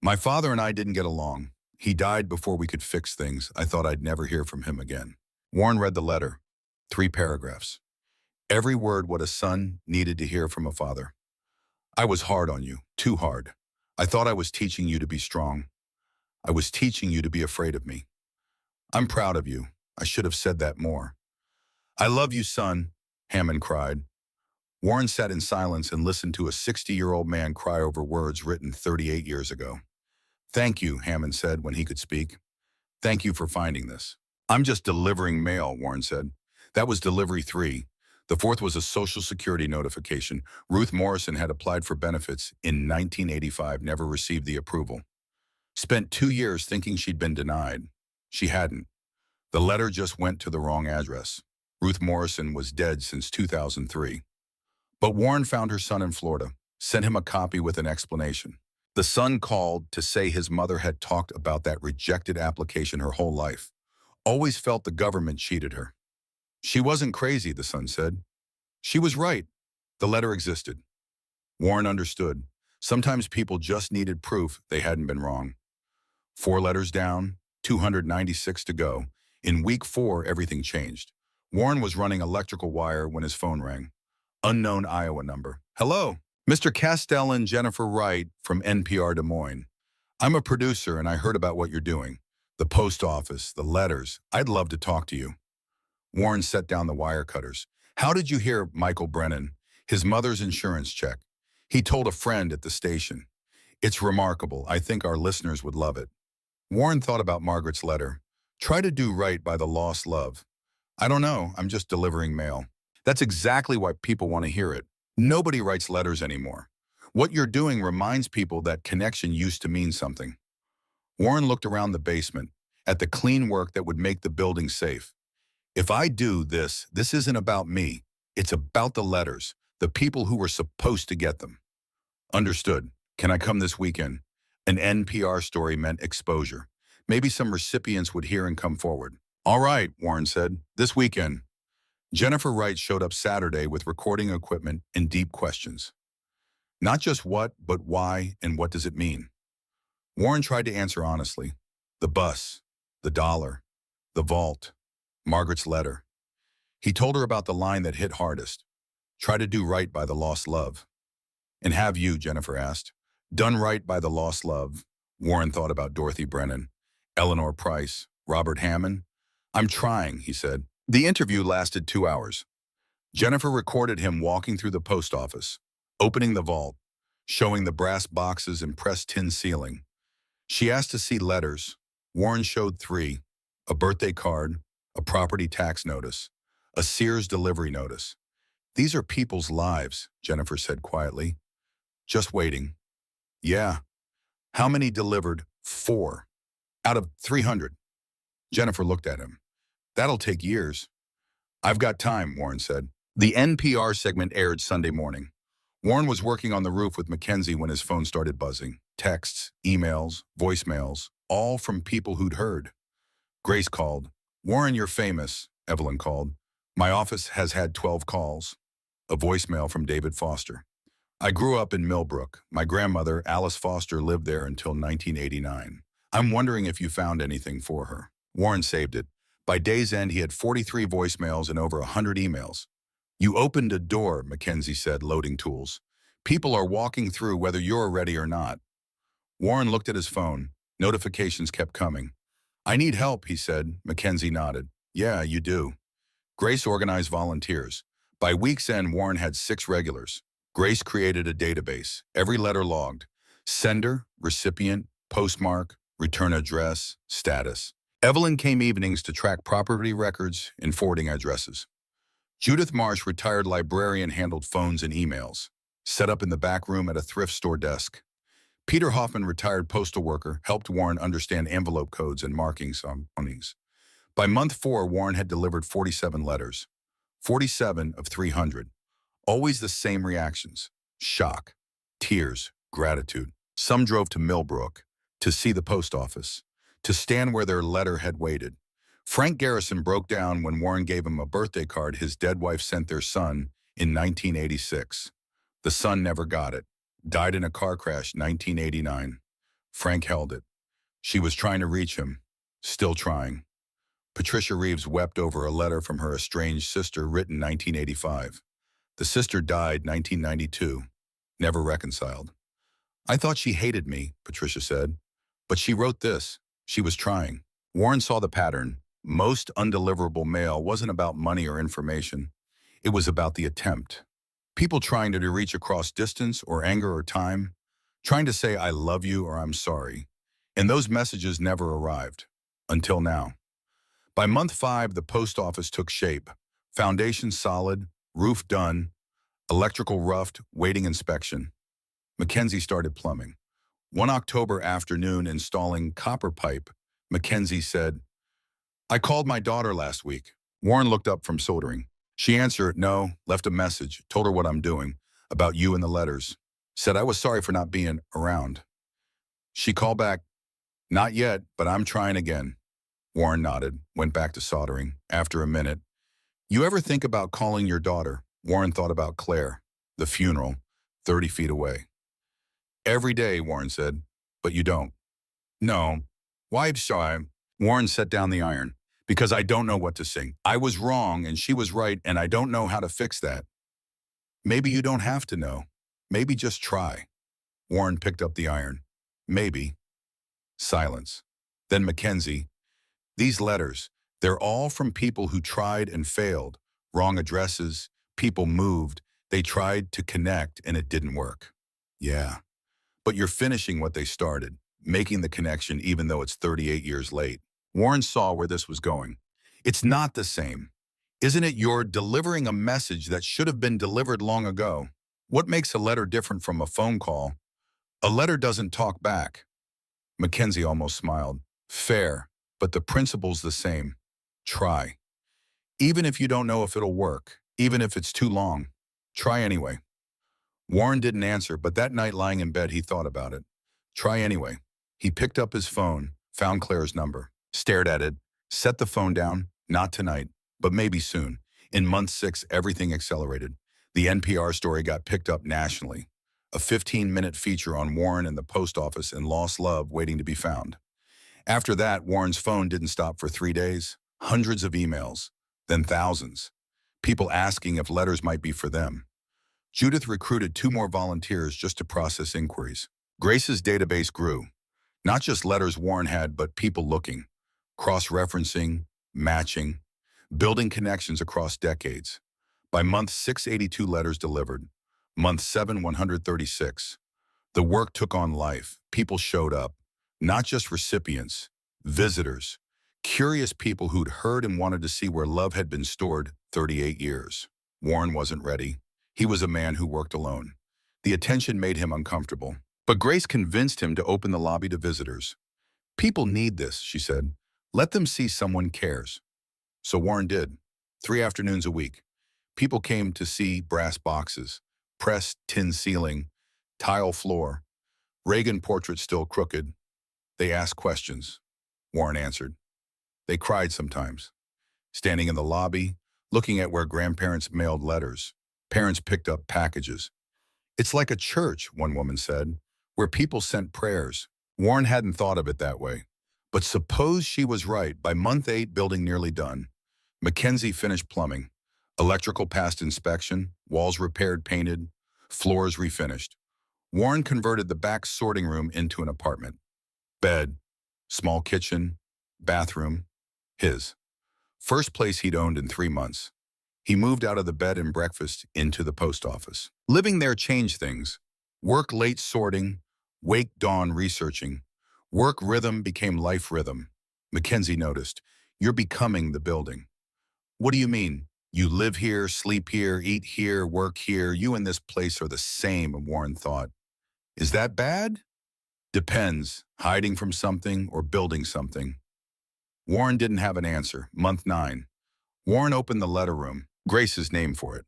my father and I didn't get along. He died before we could fix things. I thought I'd never hear from him again. Warren read the letter. 3 paragraphs. Every word what a son needed to hear from a father. I was hard on you, too hard. I thought I was teaching you to be strong. I was teaching you to be afraid of me. I'm proud of you. I should have said that more. I love you, son, Hammond cried. Warren sat in silence and listened to a 60-year-old man cry over words written 38 years ago. Thank you, Hammond said when he could speak. Thank you for finding this. I'm just delivering mail, Warren said. That was delivery 3. The 4th was a Social Security notification. Ruth Morrison had applied for benefits in 1985, never received the approval. Spent 2 years thinking she'd been denied. She hadn't. The letter just went to the wrong address. Ruth Morrison was dead since 2003. But Warren found her son in Florida, sent him a copy with an explanation. The son called to say his mother had talked about that rejected application her whole life. Always felt the government cheated her. She wasn't crazy, the son said. She was right. The letter existed. Warren understood. Sometimes people just needed proof they hadn't been wrong. 4 letters down, 296 to go. In week 4, everything changed. Warren was running electrical wire when his phone rang. Unknown Iowa number. Hello, Mr. Castellan, Jennifer Wright from NPR Des Moines. I'm a producer and I heard about what you're doing. The post office, the letters. I'd love to talk to you. Warren set down the wire cutters. How did you hear Michael Brennan? His mother's insurance check. He told a friend at the station. It's remarkable. I think our listeners would love it. Warren thought about Margaret's letter. Try to do right by the lost love. I don't know. I'm just delivering mail. That's exactly why people want to hear it. Nobody writes letters anymore. What you're doing reminds people that connection used to mean something. Warren looked around the basement, at the clean work that would make the building safe. If I do this, this isn't about me. It's about the letters, the people who were supposed to get them. Understood. Can I come this weekend? An NPR story meant exposure. Maybe some recipients would hear and come forward. All right, Warren said. This weekend. Jennifer Wright showed up Saturday with recording equipment and deep questions. Not just what, but why, and what does it mean? Warren tried to answer honestly. The bus, the dollar, the vault, Margaret's letter. He told her about the line that hit hardest. Try to do right by the lost love. And have you, Jennifer asked, done right by the lost love? Warren thought about Dorothy Brennan, Eleanor Price, Robert Hammond. I'm trying, he said. The interview lasted 2 hours. Jennifer recorded him walking through the post office, opening the vault, showing the brass boxes and pressed tin ceiling. She asked to see letters. Warren showed 3, a birthday card, a property tax notice, a Sears delivery notice. These are people's lives, Jennifer said quietly. Just waiting. Yeah. How many delivered? 4. Out of 300. Jennifer looked at him. That'll take years. I've got time, Warren said. The NPR segment aired Sunday morning. Warren was working on the roof with Mackenzie when his phone started buzzing. Texts, emails, voicemails, all from people who'd heard. Grace called. Warren, you're famous, Evelyn called. My office has had 12 calls. A voicemail from David Foster. I grew up in Milbrook. My grandmother, Alice Foster, lived there until 1989. I'm wondering if you found anything for her. Warren saved it. By day's end, he had 43 voicemails and over 100 emails. You opened a door, Mackenzie said, loading tools. People are walking through whether you're ready or not. Warren looked at his phone. Notifications kept coming. I need help, he said. Mackenzie nodded. Yeah, you do. Grace organized volunteers. By week's end, Warren had 6 regulars. Grace created a database, every letter logged. Sender, recipient, postmark, return address, status. Evelyn came evenings to track property records and forwarding addresses. Judith Marsh, retired librarian, handled phones and emails, set up in the back room at a thrift store desk. Peter Hoffman, retired postal worker, helped Warren understand envelope codes and markings on these. By month 4, Warren had delivered 47 letters, 47 of 300. Always the same reactions: shock, tears, gratitude. Some drove to Milbrook to see the post office, to stand where their letter had waited. Frank Garrison broke down when Warren gave him a birthday card his dead wife sent their son in 1986. The son never got it. Died in a car crash 1989. Frank held it. She was trying to reach him, still trying. Patricia Reeves wept over a letter from her estranged sister written 1985. The sister died 1992, never reconciled. I thought she hated me, Patricia said. But she wrote this. She was trying. Warren saw the pattern. Most undeliverable mail wasn't about money or information. It was about the attempt. People trying to reach across distance or anger or time, trying to say I love you or I'm sorry. And those messages never arrived. Until now. By month 5, the post office took shape. Foundation solid, roof done, electrical roughed, waiting inspection. Mackenzie started plumbing. One October afternoon, installing copper pipe, Mackenzie said, I called my daughter last week. Warren looked up from soldering. She answered, no, left a message, told her what I'm doing, about you and the letters. Said I was sorry for not being around. She called back, not yet, but I'm trying again. Warren nodded, went back to soldering. After a minute, you ever think about calling your daughter? Warren thought about Clare, the funeral, 30 feet away. Every day, Warren said, but you don't. No. Why shy? Warren set down the iron. Because I don't know what to sing. I was wrong and she was right and I don't know how to fix that. Maybe you don't have to know. Maybe just try. Warren picked up the iron. Maybe. Silence. Then Mackenzie. These letters, they're all from people who tried and failed. Wrong addresses, people moved, they tried to connect and it didn't work. Yeah. But you're finishing what they started, making the connection even though it's 38 years late. Warren saw where this was going. It's not the same. Isn't it you're delivering a message that should have been delivered long ago? What makes a letter different from a phone call? A letter doesn't talk back. Mackenzie almost smiled. Fair, but the principle's the same. Try. Even if you don't know if it'll work, even if it's too long, try anyway. Warren didn't answer, but that night lying in bed, he thought about it. Try anyway. He picked up his phone, found Claire's number, stared at it, set the phone down, not tonight, but maybe soon. In month 6, everything accelerated. The NPR story got picked up nationally. A 15-minute feature on Warren and the post office and lost love waiting to be found. After that, Warren's phone didn't stop for 3 days. Hundreds of emails, then thousands. People asking if letters might be for them. Judith recruited 2 more volunteers just to process inquiries. Grace's database grew. Not just letters Warren had, but people looking, cross-referencing, matching, building connections across decades. By month 6, 82 letters delivered. Month 7, 136. The work took on life. People showed up. Not just recipients, visitors, curious people who'd heard and wanted to see where love had been stored 38 years. Warren wasn't ready. He was a man who worked alone. The attention made him uncomfortable. But Grace convinced him to open the lobby to visitors. People need this, she said. Let them see someone cares. So Warren did. 3 afternoons a week. People came to see brass boxes, pressed tin ceiling, tile floor, Reagan portrait still crooked. They asked questions. Warren answered. They cried sometimes, standing in the lobby, looking at where grandparents mailed letters. Parents picked up packages. It's like a church, one woman said, where people sent prayers. Warren hadn't thought of it that way. But suppose she was right. By month 8, building nearly done. Mackenzie finished plumbing. Electrical passed inspection, walls repaired, painted, floors refinished. Warren converted the back sorting room into an apartment. Bed, small kitchen, bathroom, his. First place he'd owned in 3 months. He moved out of the bed and breakfast into the post office. Living there changed things. Work late sorting, wake dawn researching. Work rhythm became life rhythm. Mackenzie noticed, you're becoming the building. What do you mean? You live here, sleep here, eat here, work here. You and this place are the same, Warren thought. Is that bad? Depends, hiding from something or building something. Warren didn't have an answer. Month 9. Warren opened the letter room, Grace's name for it.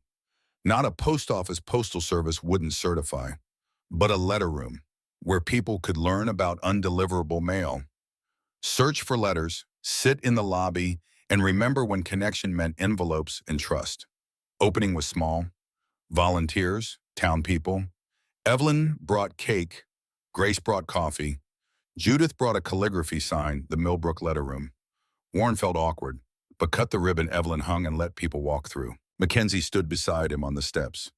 Not a post office postal service wouldn't certify, but a letter room where people could learn about undeliverable mail. Search for letters, sit in the lobby, and remember when connection meant envelopes and trust. Opening was small. Volunteers, town people. Evelyn brought cake. Grace brought coffee. Judith brought a calligraphy sign, the Milbrook letter room. Warren felt awkward, but cut the ribbon Evelyn hung and let people walk through. Mackenzie stood beside him on the steps.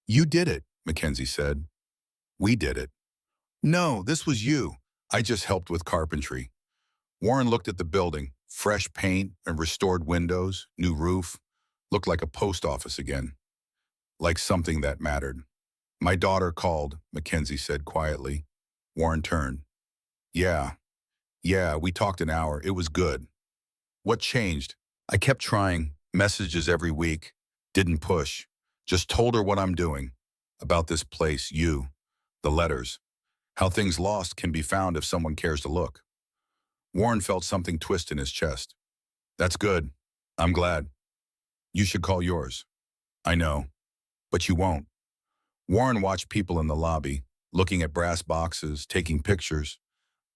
You did it, Mackenzie said. We did it. No, this was you. I just helped with carpentry. Warren looked at the building, fresh paint and restored windows, new roof. Looked like a post office again. Like something that mattered. My daughter called, Mackenzie said quietly. Warren turned. Yeah, we talked an hour. It was good. What changed? I kept trying, messages every week. Didn't push. Just told her what I'm doing. About this place, you, the letters. How things lost can be found if someone cares to look. Warren felt something twist in his chest. That's good. I'm glad. You should call yours. I know. But you won't. Warren watched people in the lobby, looking at brass boxes, taking pictures.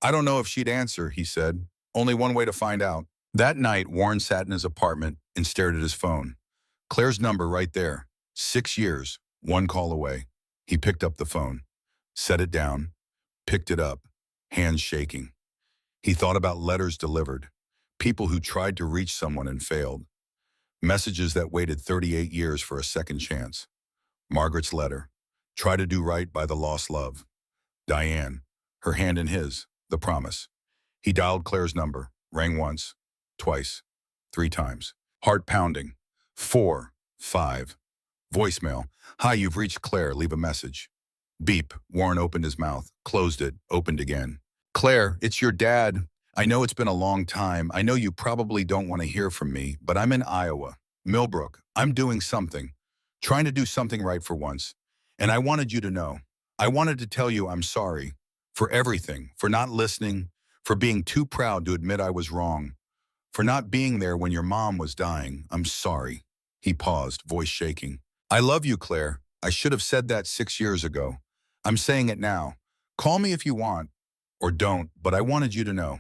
I don't know if she'd answer, he said. Only one way to find out. That night, Warren sat in his apartment and stared at his phone. Claire's number right there. 6 years, 1 call away. He picked up the phone, set it down, picked it up, hands shaking. He thought about letters delivered, People who tried to reach someone and failed. Messages that waited 38 years for a second chance. Margaret's letter. Try to do right by the lost love. Diane. Her hand in his. The promise. He dialed Claire's number. Rang once. Twice. 3 times. Heart pounding. 4. 5. Voicemail. Hi, you've reached Claire. Leave a message. Beep. Warren opened his mouth. Closed it. Opened again. Claire, it's your dad. I know it's been a long time. I know you probably don't want to hear from me, but I'm in Iowa. Milbrook. I'm doing something. Trying to do something right for once. And I wanted you to know. I wanted to tell you I'm sorry. For everything. For not listening. For being too proud to admit I was wrong. For not being there when your mom was dying. I'm sorry. He paused, voice shaking. I love you, Claire. I should have said that 6 years ago. I'm saying it now. Call me if you want. Or don't, but I wanted you to know.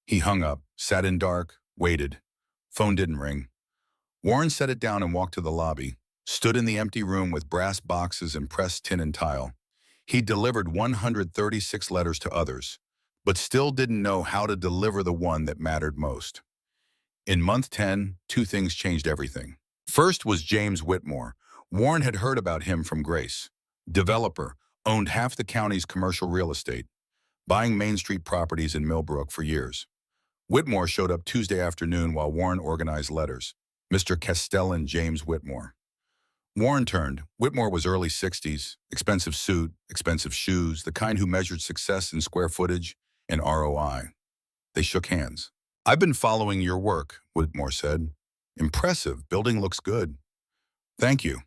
He hung up, sat in dark, waited. Phone didn't ring. Warren set it down and walked to the lobby, stood in the empty room with brass boxes and pressed tin and tile. He delivered 136 letters to others, but still didn't know how to deliver the one that mattered most. In month 10, 2 things changed everything. First was James Whitmore. Warren had heard about him from Grace. Developer, owned half the county's commercial real estate, buying Main Street properties in Milbrook for years. Whitmore showed up Tuesday afternoon while Warren organized letters. Mr. Castellan James Whitmore. Warren turned. Whitmore was early 60s, expensive suit, expensive shoes, the kind who measured success in square footage and ROI. They shook hands. I've been following your work, Whitmore said. Impressive. Building looks good. Thank you.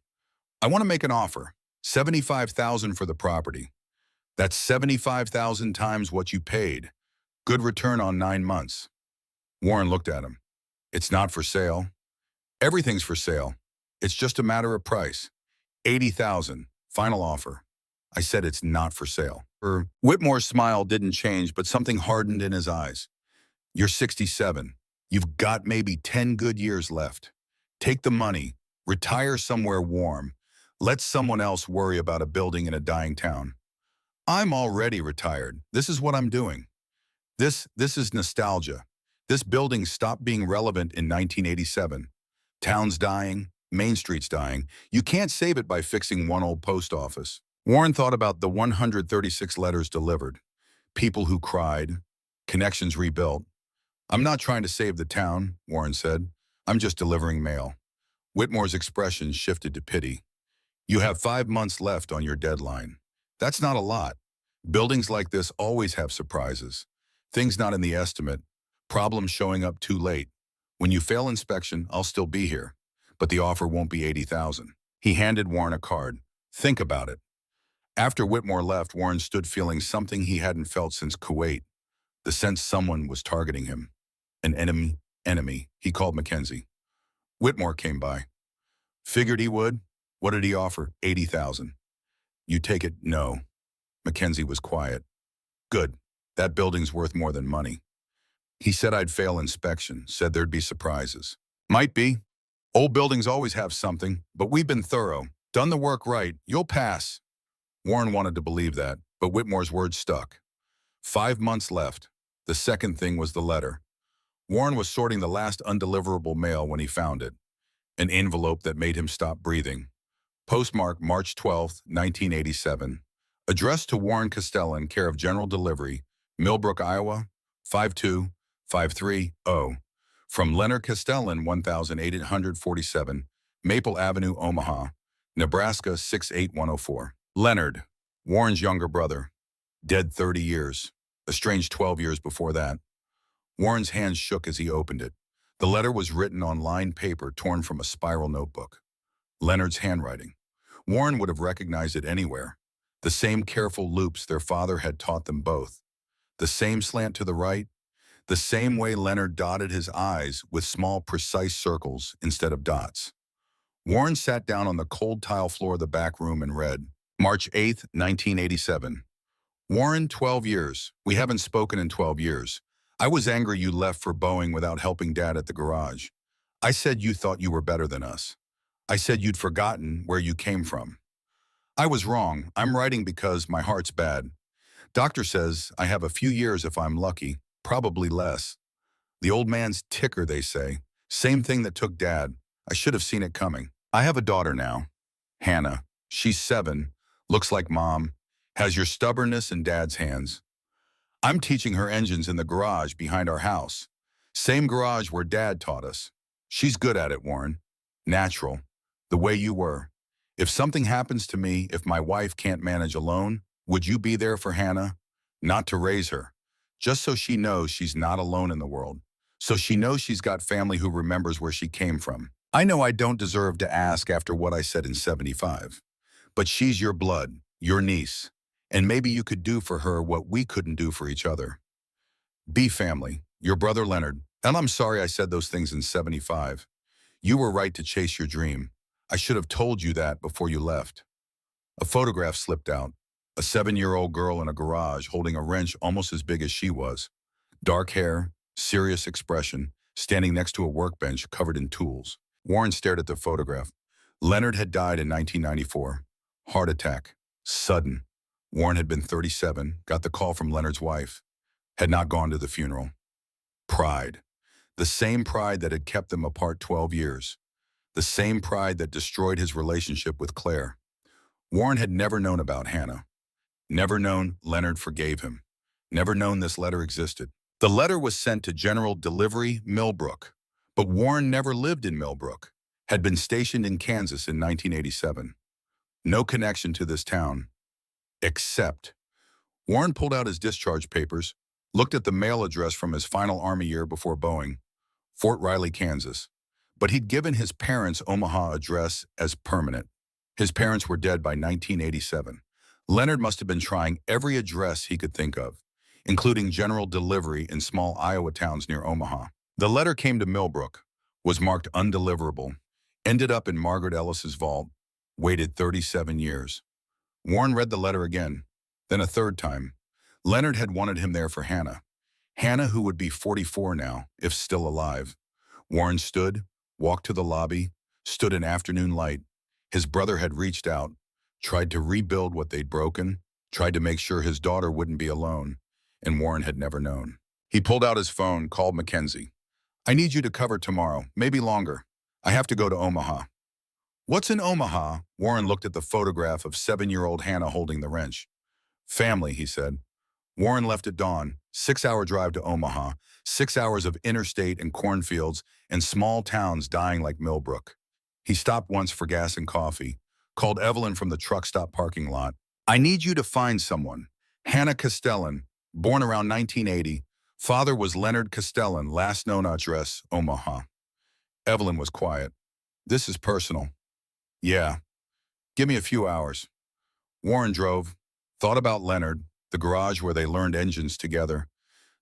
I want to make an offer. $75,000 for the property. That's 75,000 times what you paid. Good return on 9 months. Warren looked at him. It's not for sale. Everything's for sale. It's just a matter of price. 80,000. Final offer. I said it's not for sale. Whitmore's smile didn't change, but something hardened in his eyes. You're 67. You've got maybe 10 good years left. Take the money. Retire somewhere warm. Let someone else worry about a building in a dying town. I'm already retired. This is what I'm doing. This is nostalgia. This building stopped being relevant in 1987. Town's dying, Main Street's dying. You can't save it by fixing one old post office. Warren thought about the 136 letters delivered. People who cried. Connections rebuilt. I'm not trying to save the town, Warren said. I'm just delivering mail. Whitmore's expression shifted to pity. You have 5 months left on your deadline. That's not a lot. Buildings like this always have surprises. Things not in the estimate. Problems showing up too late. When you fail inspection, I'll still be here. But the offer won't be 80,000. He handed Warren a card. Think about it. After Whitmore left, Warren stood feeling something he hadn't felt since Kuwait. The sense someone was targeting him. An enemy. He called Mackenzie. Whitmore came by. Figured he would. What did he offer? 80,000. You take it? No. Mackenzie was quiet. Good. That building's worth more than money. He said I'd fail inspection, said there'd be surprises. Might be. Old buildings always have something, but we've been thorough. Done the work right. You'll pass. Warren wanted to believe that, but Whitmore's words stuck. 5 months left. The second thing was the letter. Warren was sorting the last undeliverable mail when he found it. An envelope that made him stop breathing. Postmarked March 12, 1987. Addressed to Warren Castellan, care of General Delivery, Milbrook, Iowa, 52530. From Leonard Castellan, 1847, Maple Avenue, Omaha, Nebraska 68104. Leonard, Warren's younger brother, dead 30 years, estranged 12 years before that. Warren's hands shook as he opened it. The letter was written on lined paper torn from a spiral notebook. Leonard's handwriting. Warren would have recognized it anywhere. The same careful loops their father had taught them both. The same slant to the right. The same way Leonard dotted his I's with small, precise circles instead of dots. Warren sat down on the cold tile floor of the back room and read, March 8, 1987. Warren, 12 years. We haven't spoken in 12 years. I was angry you left for Boeing without helping Dad at the garage. I said you thought you were better than us. I said you'd forgotten where you came from. I was wrong. I'm writing because my heart's bad. Doctor says I have a few years if I'm lucky, probably less. The old man's ticker, they say. Same thing that took Dad. I should have seen it coming. I have a daughter now, Hannah. She's 7, looks like Mom, has your stubbornness in Dad's hands. I'm teaching her engines in the garage behind our house. Same garage where Dad taught us. She's good at it, Warren. Natural. The way you were. If something happens to me, if my wife can't manage alone, would you be there for Hannah? Not to raise her. Just so she knows she's not alone in the world. So she knows she's got family who remembers where she came from. I know I don't deserve to ask after what I said in 75. But she's your blood, your niece. And maybe you could do for her what we couldn't do for each other. Be family, your brother Leonard. And I'm sorry I said those things in 75. You were right to chase your dream. I should have told you that before you left. A photograph slipped out. A 7-year-old girl in a garage holding a wrench almost as big as she was. Dark hair, serious expression, standing next to a workbench covered in tools. Warren stared at the photograph. Leonard had died in 1994. Heart attack. Sudden. Warren had been 37, got the call from Leonard's wife. Had not gone to the funeral. Pride. The same pride that had kept them apart 12 years. The same pride that destroyed his relationship with Clare. Warren had never known about Hannah. Never known Leonard forgave him. Never known this letter existed. The letter was sent to General Delivery, Milbrook. But Warren never lived in Milbrook. Had been stationed in Kansas in 1987. No connection to this town. Except. Warren pulled out his discharge papers, looked at the mail address from his final Army year before Boeing, Fort Riley, Kansas. But he'd given his parents' Omaha address as permanent. His parents were dead by 1987. Leonard must have been trying every address he could think of, including general delivery in small Iowa towns near Omaha. The letter came to Milbrook, was marked undeliverable, ended up in Margaret Ellis's vault, waited 37 years. Warren read the letter again, then a third time. Leonard had wanted him there for Hannah. Hannah, who would be 44 now, if still alive. Warren stood, walked to the lobby, stood in afternoon light. His brother had reached out, tried to rebuild what they'd broken, tried to make sure his daughter wouldn't be alone, and Warren had never known. He pulled out his phone, called Mackenzie. I need you to cover tomorrow, maybe longer. I have to go to Omaha. What's in Omaha? Warren looked at the photograph of 7-year-old Hannah holding the wrench. Family, he said. Warren left at dawn, 6-hour drive to Omaha, 6 hours of interstate and cornfields and small towns dying like Milbrook. He stopped once for gas and coffee, called Evelyn from the truck stop parking lot. I need you to find someone. Hannah Castellan, born around 1980. Father was Leonard Castellan, last known address, Omaha. Evelyn was quiet. This is personal. Yeah. Give me a few hours. Warren drove, thought about Leonard, the garage where they learned engines together.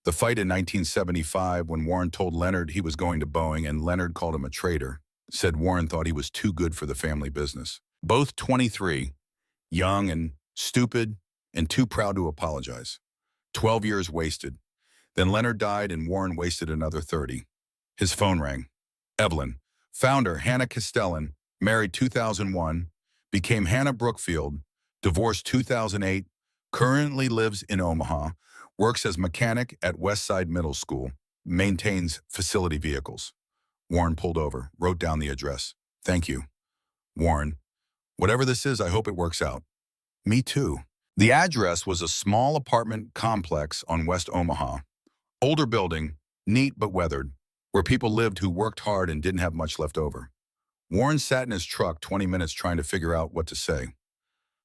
The fight in 1975 when Warren told Leonard he was going to Boeing and Leonard called him a traitor, said Warren thought he was too good for the family business. Both 23, young and stupid and too proud to apologize. 12 years wasted. Then Leonard died and Warren wasted another 30. His phone rang. Evelyn, founder Hannah Castellan, married 2001, became Hannah Brookfield, divorced 2008, currently lives in Omaha, works as mechanic at Westside Middle School, maintains facility vehicles. Warren pulled over, wrote down the address. Thank you. Warren, whatever this is, I hope it works out. Me too. The address was a small apartment complex on West Omaha. Older building, neat but weathered, where people lived who worked hard and didn't have much left over. Warren sat in his truck 20 minutes trying to figure out what to say.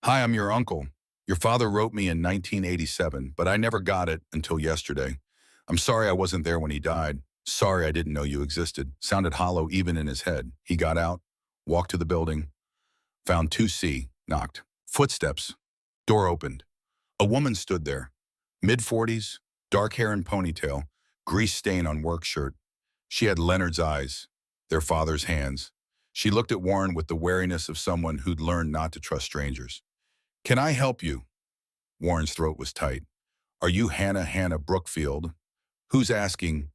Hi, I'm your uncle. Your father wrote me in 1987, but I never got it until yesterday. I'm sorry I wasn't there when he died. Sorry I didn't know you existed. Sounded hollow even in his head. He got out, walked to the building, found 2C, knocked. Footsteps. Door opened. A woman stood there. Mid-40s, dark hair and ponytail, grease stain on work shirt. She had Leonard's eyes, their father's hands. She looked at Warren with the wariness of someone who'd learned not to trust strangers. Can I help you? Warren's throat was tight. Are you Hannah Brookfield? Who's asking?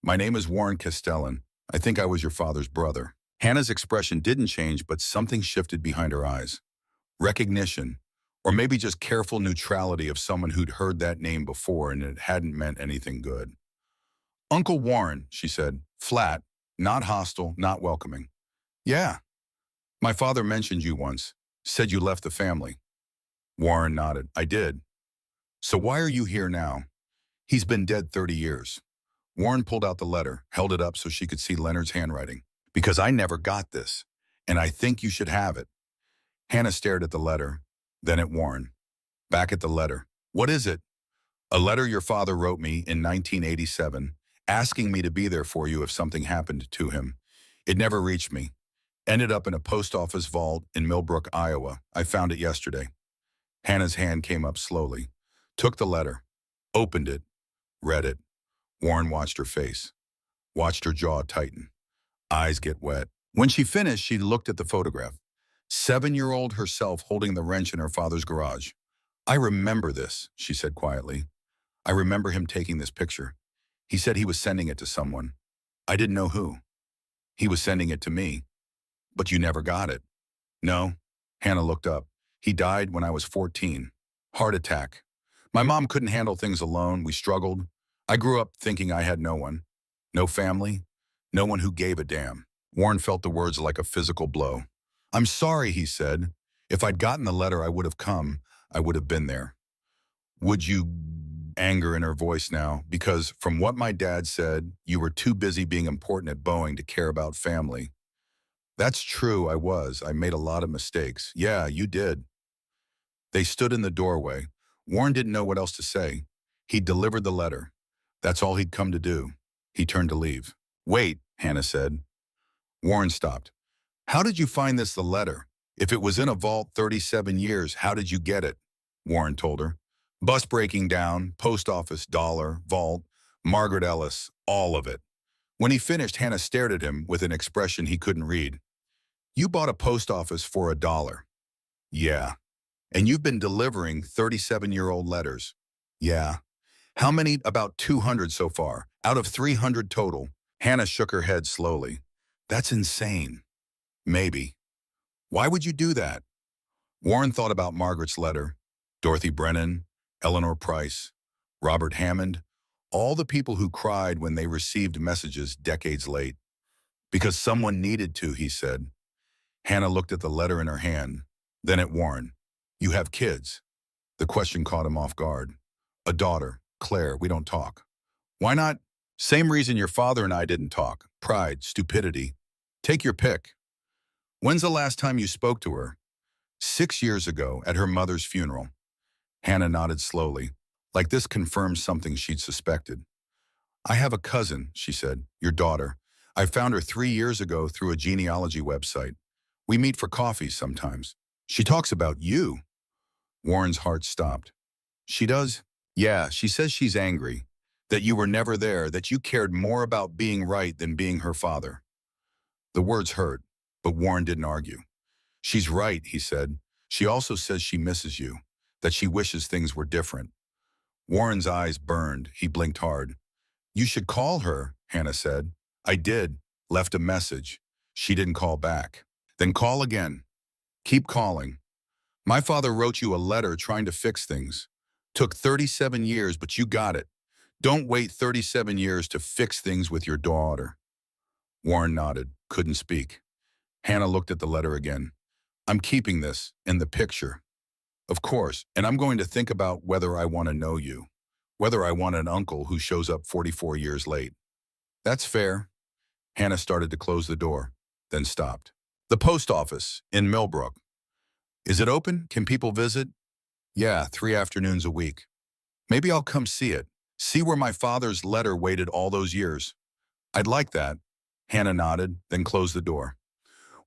My name is Warren Castellan. I think I was your father's brother. Hannah's expression didn't change, but something shifted behind her eyes. Recognition, or maybe just careful neutrality of someone who'd heard that name before and it hadn't meant anything good. Uncle Warren, she said, flat, not hostile, not welcoming. Yeah, my father mentioned you once, said you left the family. Warren nodded. I did. So why are you here now? He's been dead 30 years. Warren pulled out the letter, held it up so she could see Leonard's handwriting. Because I never got this, and I think you should have it. Hannah stared at the letter, then at Warren. Back at the letter. What is it? A letter your father wrote me in 1987, asking me to be there for you if something happened to him. It never reached me. Ended up in a post office vault in Milbrook, Iowa. I found it yesterday. Hannah's hand came up slowly, took the letter, opened it, read it. Warren watched her face, watched her jaw tighten, eyes get wet. When she finished, she looked at the photograph. 7-year-old herself holding the wrench in her father's garage. I remember this, she said quietly. I remember him taking this picture. He said he was sending it to someone. I didn't know who. He was sending it to me. But you never got it. No. Hannah looked up. He died when I was 14. Heart attack. My mom couldn't handle things alone. We struggled. I grew up thinking I had no one. No family. No one who gave a damn. Warren felt the words like a physical blow. I'm sorry, he said. If I'd gotten the letter, I would have come. I would have been there. Would you? Anger in her voice now, because from what my dad said, you were too busy being important at Boeing to care about family. That's true, I was. I made a lot of mistakes. Yeah, you did. They stood in the doorway. Warren didn't know what else to say. He delivered the letter. That's all he'd come to do. He turned to leave. Wait, Hannah said. Warren stopped. How did you find this, the letter? If it was in a vault 37 years, how did you get it? Warren told her. Bus breaking down, post office, dollar, vault, Margaret Ellis, all of it. When he finished, Hannah stared at him with an expression he couldn't read. You bought a post office for $1. Yeah. And you've been delivering 37-year-old letters. Yeah. How many? About 200 so far, out of 300 total. Hannah shook her head slowly. That's insane. Maybe. Why would you do that? Warren thought about Margaret's letter, Dorothy Brennan, Eleanor Price, Robert Hammond, all the people who cried when they received messages decades late. Because someone needed to, he said. Hannah looked at the letter in her hand, then at Warren. You have kids. The question caught him off guard. A daughter, Clare, we don't talk. Why not? Same reason your father and I didn't talk. Pride, stupidity. Take your pick. When's the last time you spoke to her? 6 years ago, at her mother's funeral. Hannah nodded slowly, like this confirmed something she'd suspected. I have a cousin, she said, your daughter. I found her 3 years ago through a genealogy website. We meet for coffee sometimes. She talks about you. Warren's heart stopped. She does? Yeah, she says she's angry, that you were never there, that you cared more about being right than being her father. The words hurt, but Warren didn't argue. She's right, he said. She also says she misses you, that she wishes things were different. Warren's eyes burned. He blinked hard. You should call her, Hannah said. I did. Left a message. She didn't call back. Then call again. Keep calling. My father wrote you a letter trying to fix things. Took 37 years, but you got it. Don't wait 37 years to fix things with your daughter. Warren nodded, couldn't speak. Hannah looked at the letter again. I'm keeping this in the picture. Of course, and I'm going to think about whether I want to know you, whether I want an uncle who shows up 44 years late. That's fair. Hannah started to close the door, then stopped. The post office in Milbrook. Is it open? Can people visit? Yeah, 3 afternoons a week. Maybe I'll come see it. See where my father's letter waited all those years. I'd like that. Hannah nodded, then closed the door.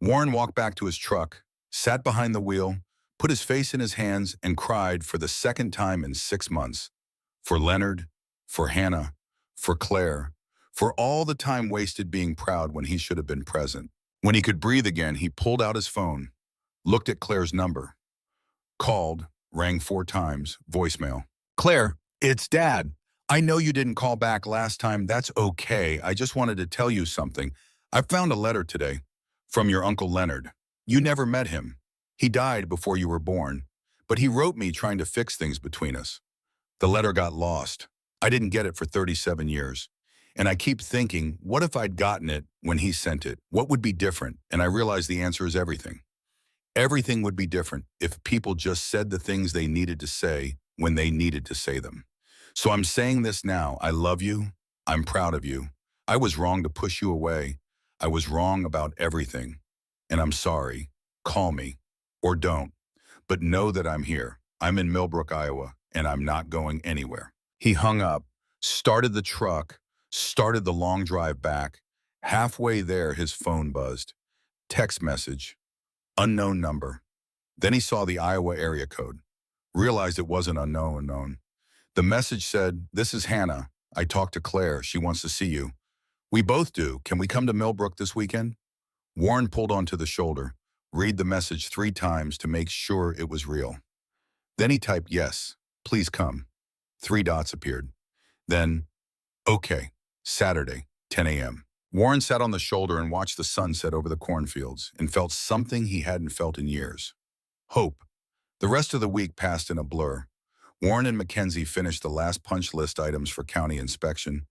Warren walked back to his truck, sat behind the wheel, put his face in his hands, and cried for the second time in 6 months. For Leonard, for Hannah, for Clare, for all the time wasted being proud when he should have been present. When he could breathe again, he pulled out his phone, looked at Claire's number, called, rang 4 times, voicemail. Claire, it's Dad. I know you didn't call back last time. That's okay. I just wanted to tell you something. I found a letter today from your Uncle Leonard. You never met him. He died before you were born, but he wrote me trying to fix things between us. The letter got lost. I didn't get it for 37 years. And I keep thinking, what if I'd gotten it when he sent it? What would be different? And I realize the answer is everything. Everything would be different if people just said the things they needed to say when they needed to say them. So I'm saying this now. I love you. I'm proud of you. I was wrong to push you away. I was wrong about everything. And I'm sorry. Call me. Or don't. But know that I'm here. I'm in Milbrook, Iowa, and I'm not going anywhere. He hung up, started the truck, started the long drive back. Halfway there, his phone buzzed. Text message. Unknown number. Then he saw the Iowa area code. Realized it wasn't unknown. The message said, "This is Hannah. I talked to Claire. She wants to see you." "We both do. Can we come to Milbrook this weekend?" Warren pulled onto the shoulder, read the message 3 times to make sure it was real. Then he typed, "Yes, please come." 3 dots appeared. Then, "Okay, Saturday, 10 a.m." Warren sat on the shoulder and watched the sun set over the cornfields and felt something he hadn't felt in years. Hope. The rest of the week passed in a blur. Warren and Mackenzie finished the last punch list items for county inspection,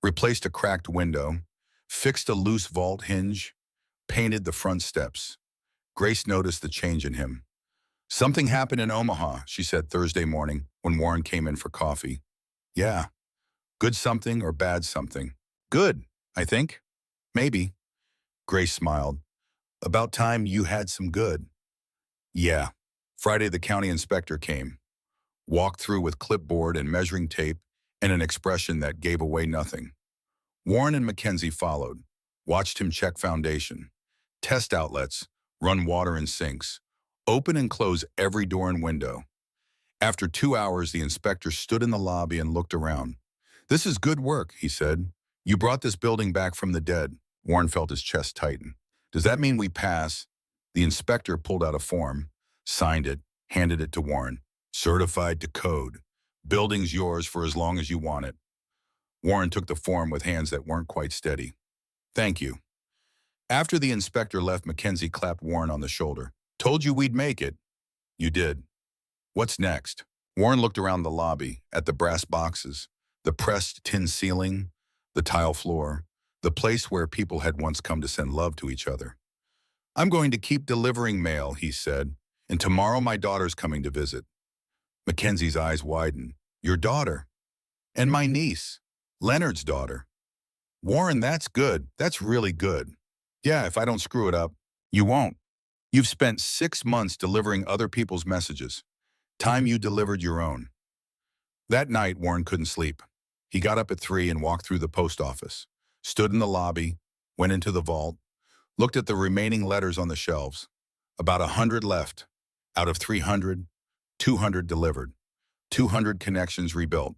replaced a cracked window, fixed a loose vault hinge, painted the front steps. Grace noticed the change in him. "Something happened in Omaha," she said Thursday morning when Warren came in for coffee. "Yeah. Good something or bad something?" "Good, I think. Maybe." Grace smiled. "About time you had some good." "Yeah." Friday the county inspector came. Walked through with clipboard and measuring tape and an expression that gave away nothing. Warren and Mackenzie followed, watched him check foundation, test outlets, run water in sinks, open and close every door and window. After 2 hours, the inspector stood in the lobby and looked around. "This is good work," he said. "You brought this building back from the dead." Warren felt his chest tighten. "Does that mean we pass?" The inspector pulled out a form, signed it, handed it to Warren. "Certified to code. Building's yours for as long as you want it." Warren took the form with hands that weren't quite steady. "Thank you." After the inspector left, Mackenzie clapped Warren on the shoulder. "Told you we'd make it." "You did. What's next?" Warren looked around the lobby, at the brass boxes, the pressed tin ceiling, the tile floor, the place where people had once come to send love to each other. "I'm going to keep delivering mail," he said, "and tomorrow my daughter's coming to visit." Mackenzie's eyes widened. "Your daughter?" "And my niece. Leonard's daughter." "Warren, that's good. That's really good." "Yeah, if I don't screw it up." "You won't. You've spent 6 months delivering other people's messages. Time you delivered your own." That night, Warren couldn't sleep. He got up at 3 and walked through the post office, stood in the lobby, went into the vault, looked at the remaining letters on the shelves. About 100 left. Out of 300, 200 delivered. 200 connections rebuilt.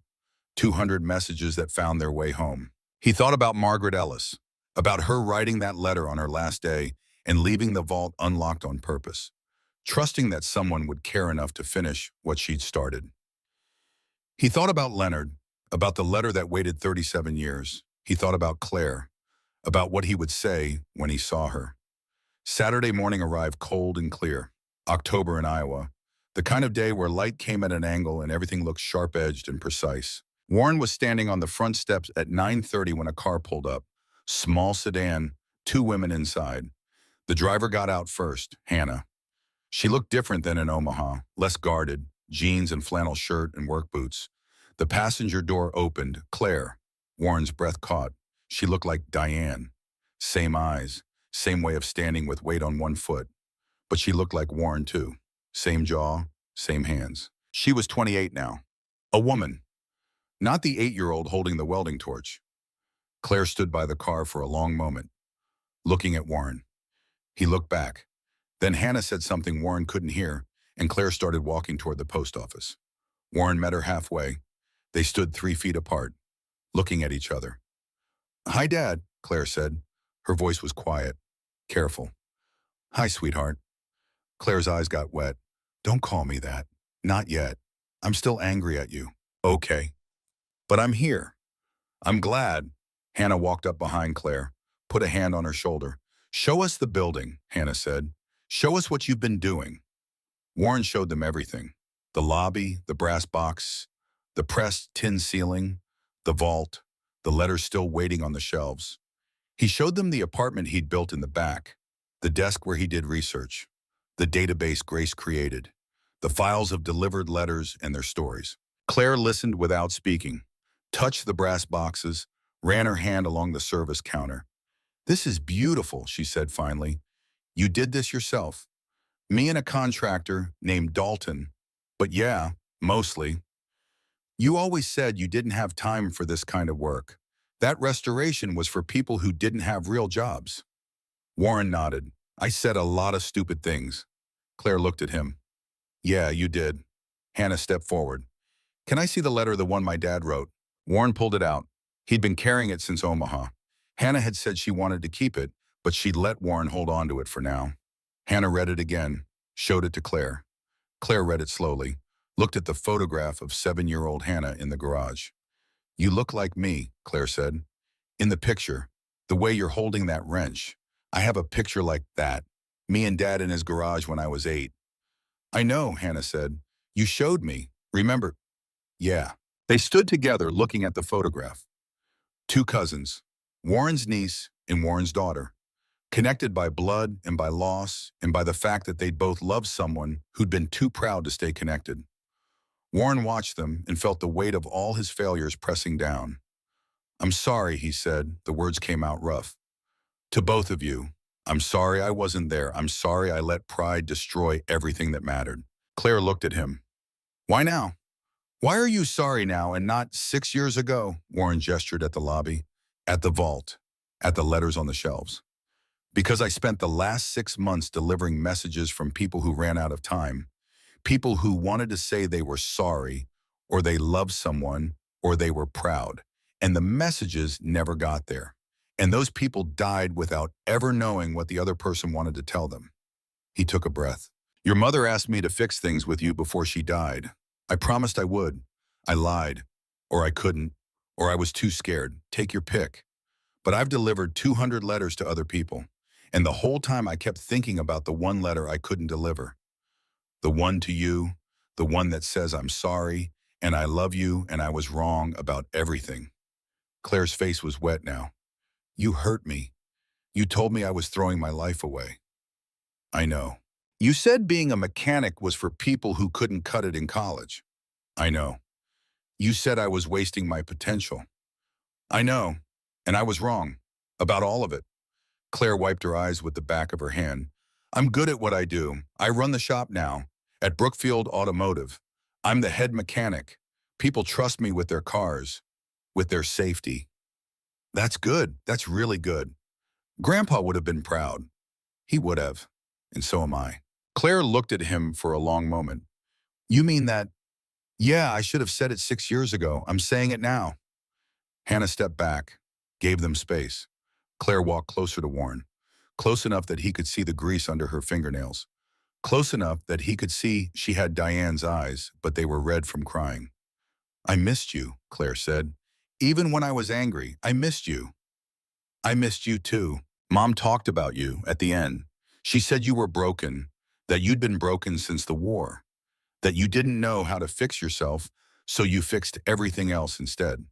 200 messages that found their way home. He thought about Margaret Ellis, about her writing that letter on her last day and leaving the vault unlocked on purpose, trusting that someone would care enough to finish what she'd started. He thought about Leonard, about the letter that waited 37 years. He thought about Clare, about what he would say when he saw her. Saturday morning arrived cold and clear. October in Iowa, the kind of day where light came at an angle and everything looked sharp-edged and precise. Warren was standing on the front steps at 9:30 when a car pulled up. Small sedan, 2 women inside. The driver got out first, Hannah. She looked different than in Omaha, less guarded, jeans and flannel shirt and work boots. The passenger door opened. Claire. Warren's breath caught. She looked like Diane. Same eyes, same way of standing with weight on one foot. But she looked like Warren too. Same jaw, same hands. She was 28 now. A woman. Not the 8-year-old holding the welding torch. Claire stood by the car for a long moment, looking at Warren. He looked back. Then Hannah said something Warren couldn't hear, and Claire started walking toward the post office. Warren met her halfway. They stood 3 feet apart, looking at each other. "Hi, Dad," Claire said. Her voice was quiet, careful. "Hi, sweetheart." Claire's eyes got wet. "Don't call me that. Not yet. I'm still angry at you." "Okay. But I'm here. I'm glad." Hannah walked up behind Claire, put a hand on her shoulder. "Show us the building," Hannah said. "Show us what you've been doing." Warren showed them everything. The lobby, the brass box, the pressed tin ceiling, the vault, the letters still waiting on the shelves. He showed them the apartment he'd built in the back, the desk where he did research, the database Grace created, the files of delivered letters and their stories. Claire listened without speaking, touched the brass boxes, ran her hand along the service counter. "This is beautiful," she said finally. "You did this yourself?" "Me and a contractor named Dalton. But yeah, mostly." "You always said you didn't have time for this kind of work. That restoration was for people who didn't have real jobs." Warren nodded. "I said a lot of stupid things." Claire looked at him. "Yeah, you did." Hannah stepped forward. "Can I see the letter, the one my dad wrote?" Warren pulled it out. He'd been carrying it since Omaha. Hannah had said she wanted to keep it, but she'd let Warren hold on to it for now. Hannah read it again, showed it to Claire. Claire read it slowly, looked at the photograph of 7-year-old Hannah in the garage. "You look like me," Claire said. "In the picture, the way you're holding that wrench. I have a picture like that. Me and Dad in his garage when I was 8. "I know," Hannah said. "You showed me. Remember?" "Yeah." They stood together looking at the photograph. Two cousins, Warren's niece and Warren's daughter, connected by blood and by loss and by the fact that they'd both loved someone who'd been too proud to stay connected. Warren watched them and felt the weight of all his failures pressing down. "I'm sorry," he said. The words came out rough. "To both of you. I'm sorry I wasn't there. I'm sorry I let pride destroy everything that mattered." Claire looked at him. "Why now? Why are you sorry now and not 6 years ago?" Warren gestured at the lobby, at the vault, at the letters on the shelves. "Because I spent the last 6 months delivering messages from people who ran out of time, people who wanted to say they were sorry, or they loved someone, or they were proud, and the messages never got there. And those people died without ever knowing what the other person wanted to tell them." He took a breath. "Your mother asked me to fix things with you before she died. I promised I would. I lied, or I couldn't, or I was too scared. Take your pick. But I've delivered 200 letters to other people, and the whole time I kept thinking about the one letter I couldn't deliver. The one to you, the one that says I'm sorry, and I love you, and I was wrong about everything." Claire's face was wet now. "You hurt me. You told me I was throwing my life away." "I know. You said being a mechanic was for people who couldn't cut it in college." "I know. You said I was wasting my potential." "I know. And I was wrong. About all of it." Claire wiped her eyes with the back of her hand. "I'm good at what I do. I run the shop now, at Brookfield Automotive. I'm the head mechanic. People trust me with their cars, with their safety." "That's good. That's really good. Grandpa would have been proud." "He would have. And so am I." Claire looked at him for a long moment. "You mean that?" "Yeah, I should have said it 6 years ago. I'm saying it now." Hannah stepped back, gave them space. Claire walked closer to Warren, close enough that he could see the grease under her fingernails, close enough that he could see she had Diane's eyes, but they were red from crying. "I missed you," Claire said. "Even when I was angry, I missed you." "I missed you too. Mom talked about you at the end. She said you were broken, that you'd been broken since the war, that you didn't know how to fix yourself, so you fixed everything else instead."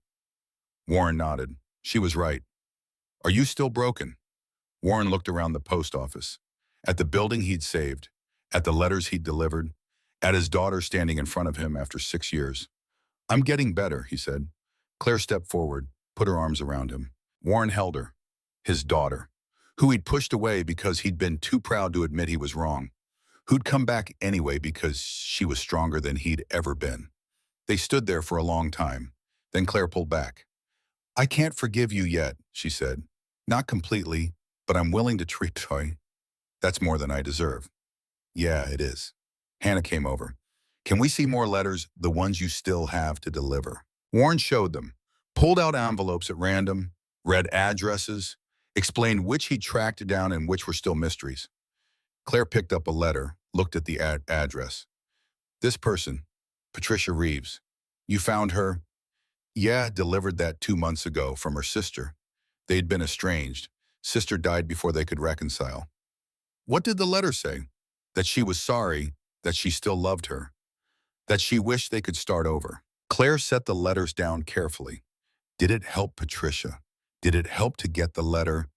Warren nodded. She was right. "Are you still broken?" Warren looked around the post office, at the building he'd saved, at the letters he'd delivered, at his daughter standing in front of him after 6 years. "I'm getting better," he said. Claire stepped forward, put her arms around him. Warren held her, his daughter, who he'd pushed away because he'd been too proud to admit he was wrong, who'd come back anyway because she was stronger than he'd ever been. They stood there for a long time. Then Claire pulled back. "I can't forgive you yet," she said. "Not completely, but I'm willing to treat you. That's more than I deserve." "Yeah, it is." Hannah came over. "Can we see more letters, the ones you still have to deliver?" Warren showed them, pulled out envelopes at random, read addresses, explained which he tracked down and which were still mysteries. Claire picked up a letter, looked at the address. "This person, Patricia Reeves. You found her?" "Yeah, delivered that 2 months ago from her sister. They'd been estranged. Sister died before they could reconcile." "What did the letter say?" "That she was sorry, that she still loved her, that she wished they could start over." Claire set the letters down carefully. Did it help Patricia? Did it help to get the letter?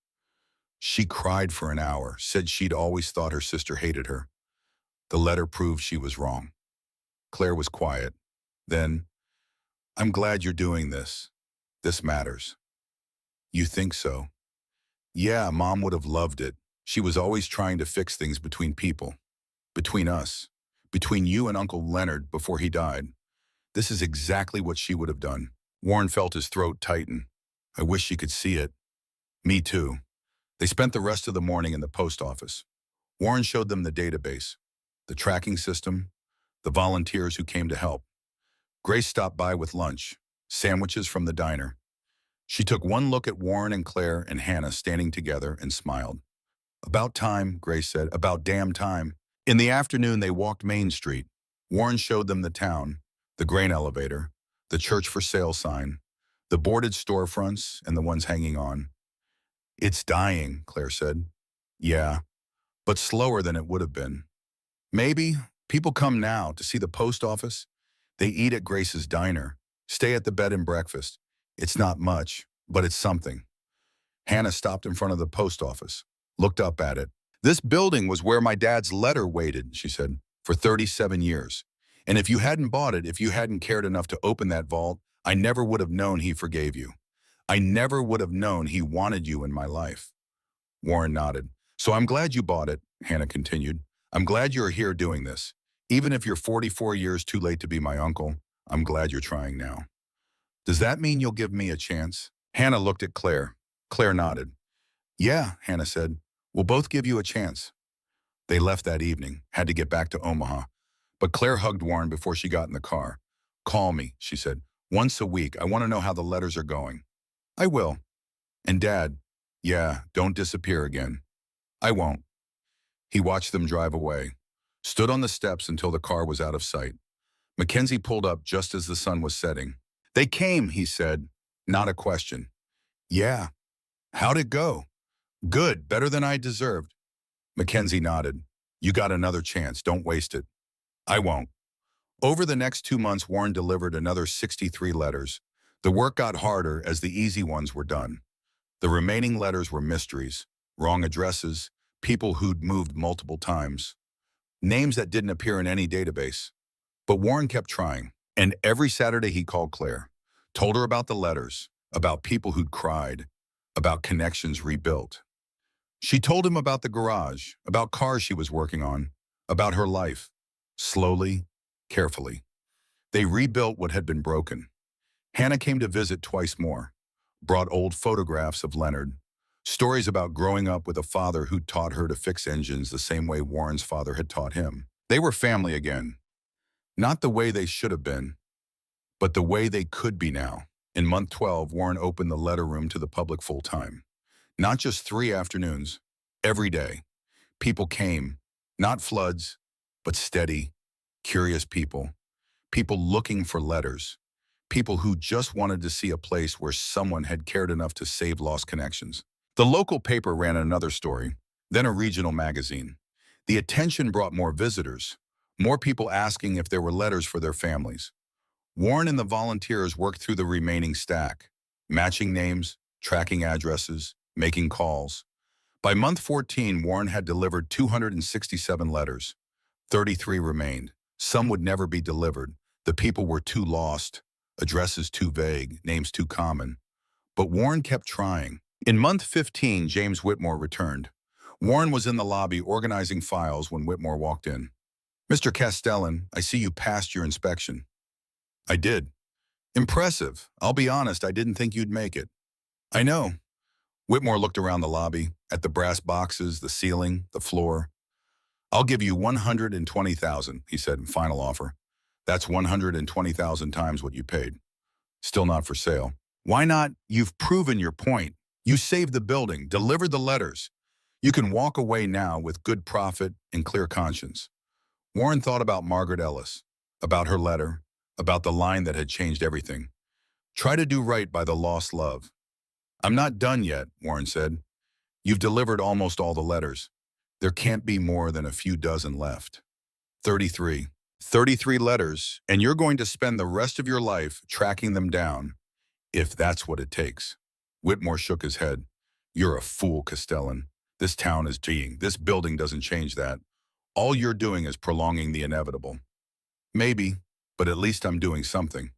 She cried for an hour, said she'd always thought her sister hated her. The letter proved she was wrong. Claire was quiet. Then, I'm glad you're doing this. This matters. You think so? Yeah, Mom would have loved it. She was always trying to fix things between people. Between us. Between you and Uncle Leonard before he died. This is exactly what she would have done. Warren felt his throat tighten. I wish she could see it. Me too. They spent the rest of the morning in the post office. Warren showed them the database, the tracking system, the volunteers who came to help. Grace stopped by with lunch, sandwiches from the diner. She took one look at Warren and Claire and Hannah standing together and smiled. About time, Grace said, about damn time. In the afternoon, they walked Main Street. Warren showed them the town, the grain elevator, the church for sale sign, the boarded storefronts and the ones hanging on. It's dying, Claire said. Yeah, but slower than it would have been. Maybe people come now to see the post office. They eat at Grace's diner, stay at the bed and breakfast. It's not much, but it's something. Hannah stopped in front of the post office, looked up at it. This building was where my dad's letter waited, she said, for 37 years. And if you hadn't bought it, if you hadn't cared enough to open that vault, I never would have known he forgave you. I never would have known he wanted you in my life. Warren nodded. So I'm glad you bought it, Hannah continued. I'm glad you're here doing this. Even if you're 44 years too late to be my uncle, I'm glad you're trying now. Does that mean you'll give me a chance? Hannah looked at Claire. Claire nodded. Yeah, Hannah said. We'll both give you a chance. They left that evening, had to get back to Omaha. But Claire hugged Warren before she got in the car. Call me, she said. Once a week, I want to know how the letters are going. I will. And Dad, yeah, don't disappear again. I won't. He watched them drive away, stood on the steps until the car was out of sight. Mackenzie pulled up just as the sun was setting. They came, he said. Not a question. Yeah. How'd it go? Good, better than I deserved. Mackenzie nodded. You got another chance, don't waste it. I won't. Over the next 2 months, Warren delivered another 63 letters. The work got harder as the easy ones were done. The remaining letters were mysteries, wrong addresses, people who'd moved multiple times, names that didn't appear in any database. But Warren kept trying, and every Saturday he called Claire, told her about the letters, about people who'd cried, about connections rebuilt. She told him about the garage, about cars she was working on, about her life. Slowly, carefully. They rebuilt what had been broken. Hannah came to visit twice more, brought old photographs of Leonard, stories about growing up with a father who taught her to fix engines the same way Warren's father had taught him. They were family again. Not the way they should have been, but the way they could be now. In month 12, Warren opened the letter room to the public full-time. Not just 3 afternoons, every day. People came, not floods, but steady, curious people. People looking for letters. People who just wanted to see a place where someone had cared enough to save lost connections. The local paper ran another story, then a regional magazine. The attention brought more visitors, more people asking if there were letters for their families. Warren and the volunteers worked through the remaining stack, matching names, tracking addresses, making calls. By month 14, Warren had delivered 267 letters. 33 remained. Some would never be delivered. The people were too lost, addresses too vague, names too common. But Warren kept trying. In month 15, James Whitmore returned. Warren was in the lobby organizing files when Whitmore walked in. Mr. Castellan, I see you passed your inspection. I did. Impressive. I'll be honest, I didn't think you'd make it. I know. Whitmore looked around the lobby, at the brass boxes, the ceiling, the floor. I'll give you $120,000, he said in final offer. That's 120,000 times what you paid. Still not for sale. Why not? You've proven your point. You saved the building, delivered the letters. You can walk away now with good profit and clear conscience. Warren thought about Margaret Ellis, about her letter, about the line that had changed everything. Try to do right by the lost love. I'm not done yet, Warren said. You've delivered almost all the letters. There can't be more than a few dozen left. 33. 33 letters, and you're going to spend the rest of your life tracking them down. if that's what it takes. Whitmore shook his head. You're a fool, Castellan. This town is dying. This building doesn't change that. All you're doing is prolonging the inevitable. Maybe, but at least I'm doing something.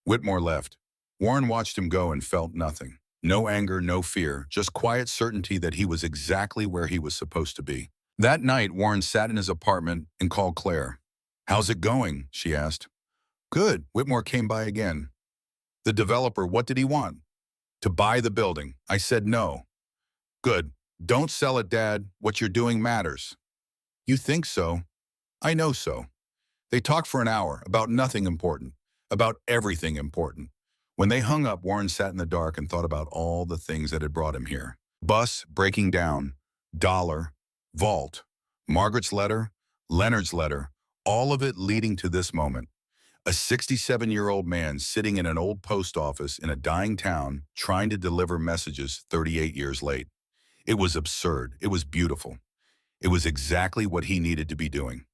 Whitmore left. Warren watched him go and felt nothing. No anger, no fear, just quiet certainty that he was exactly where he was supposed to be. That night, Warren sat in his apartment and called Claire. How's it going? She asked. Good. Whitmore came by again. The developer, what did he want? To buy the building. I said no. Good. Don't sell it, Dad. What you're doing matters. You think so? I know so. They talked for an hour about nothing important, about everything important. When they hung up, Warren sat in the dark and thought about all the things that had brought him here. Bus breaking down, dollar, vault, Margaret's letter, Leonard's letter, all of it leading to this moment. A 67-year-old man sitting in an old post office in a dying town trying to deliver messages 38 years late. It was absurd. It was beautiful. It was exactly what he needed to be doing.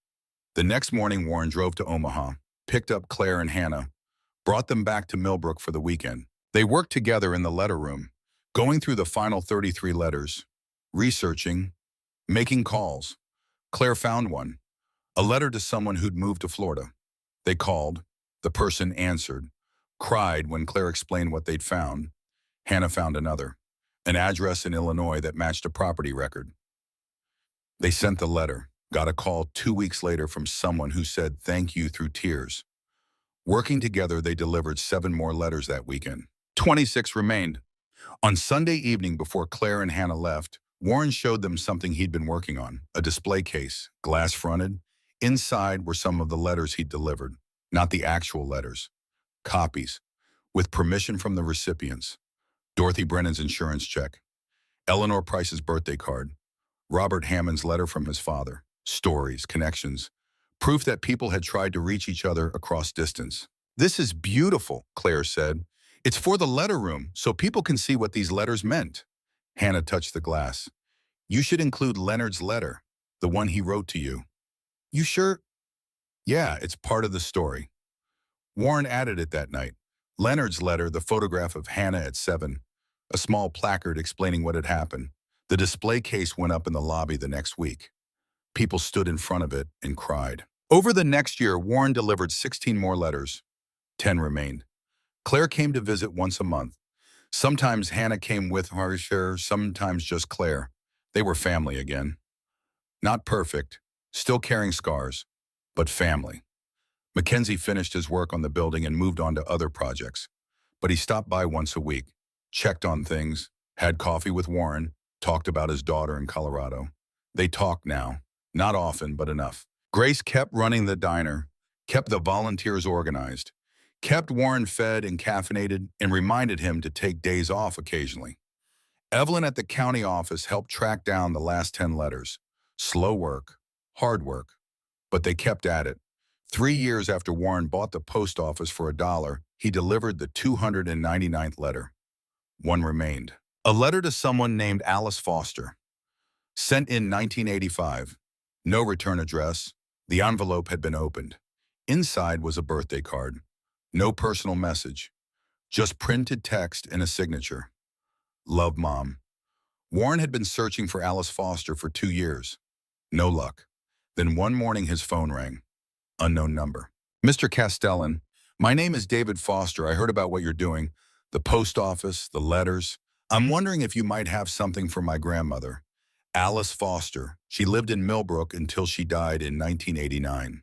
The next morning, Warren drove to Omaha, picked up Claire and Hannah, brought them back to Milbrook for the weekend. They worked together in the letter room, going through the final 33 letters, researching, making calls. Claire found one, a letter to someone who'd moved to Florida. They called. The person answered, cried when Claire explained what they'd found. Hannah found another, an address in Illinois that matched a property record. They sent the letter, got a call 2 weeks later from someone who said thank you through tears. Working together, they delivered 7 more letters that weekend. 26 remained. On Sunday evening before Claire and Hannah left, Warren showed them something he'd been working on, a display case, glass-fronted. Inside were some of the letters he'd delivered, not the actual letters, copies, with permission from the recipients. Dorothy Brennan's insurance check, Eleanor Price's birthday card, Robert Hammond's letter from his father, stories, connections, proof that people had tried to reach each other across distance. This is beautiful, Claire said. It's for the letter room, so people can see what these letters meant. Hannah touched the glass. You should include Leonard's letter, the one he wrote to you. You sure? Yeah, it's part of the story. Warren added it that night. Leonard's letter, the photograph of Hannah at 7, a small placard explaining what had happened. The display case went up in the lobby the next week. People stood in front of it and cried. Over the next year, Warren delivered 16 more letters. 10 remained. Claire came to visit once a month. Sometimes Hannah came with her, sometimes just Claire. They were family again. Not perfect, still carrying scars, but family. Mackenzie finished his work on the building and moved on to other projects. But he stopped by once a week, checked on things, had coffee with Warren, talked about his daughter in Colorado. They talked now, not often, but enough. Grace kept running the diner, kept the volunteers organized, kept Warren fed and caffeinated, and reminded him to take days off occasionally. Evelyn at the county office helped track down the last 10 letters. Slow work, hard work, but they kept at it. 3 years after Warren bought the post office for $1, he delivered the 299th letter. One remained. A letter to someone named Alice Foster. Sent in 1985. No return address. The envelope had been opened. Inside was a birthday card. No personal message. Just printed text and a signature. Love, Mom. Warren had been searching for Alice Foster for 2 years. No luck. Then one morning his phone rang. Unknown number. Mr. Castellan, my name is David Foster. I heard about what you're doing. The post office, the letters. I'm wondering if you might have something for my grandmother. Alice Foster. She lived in Milbrook until she died in 1989.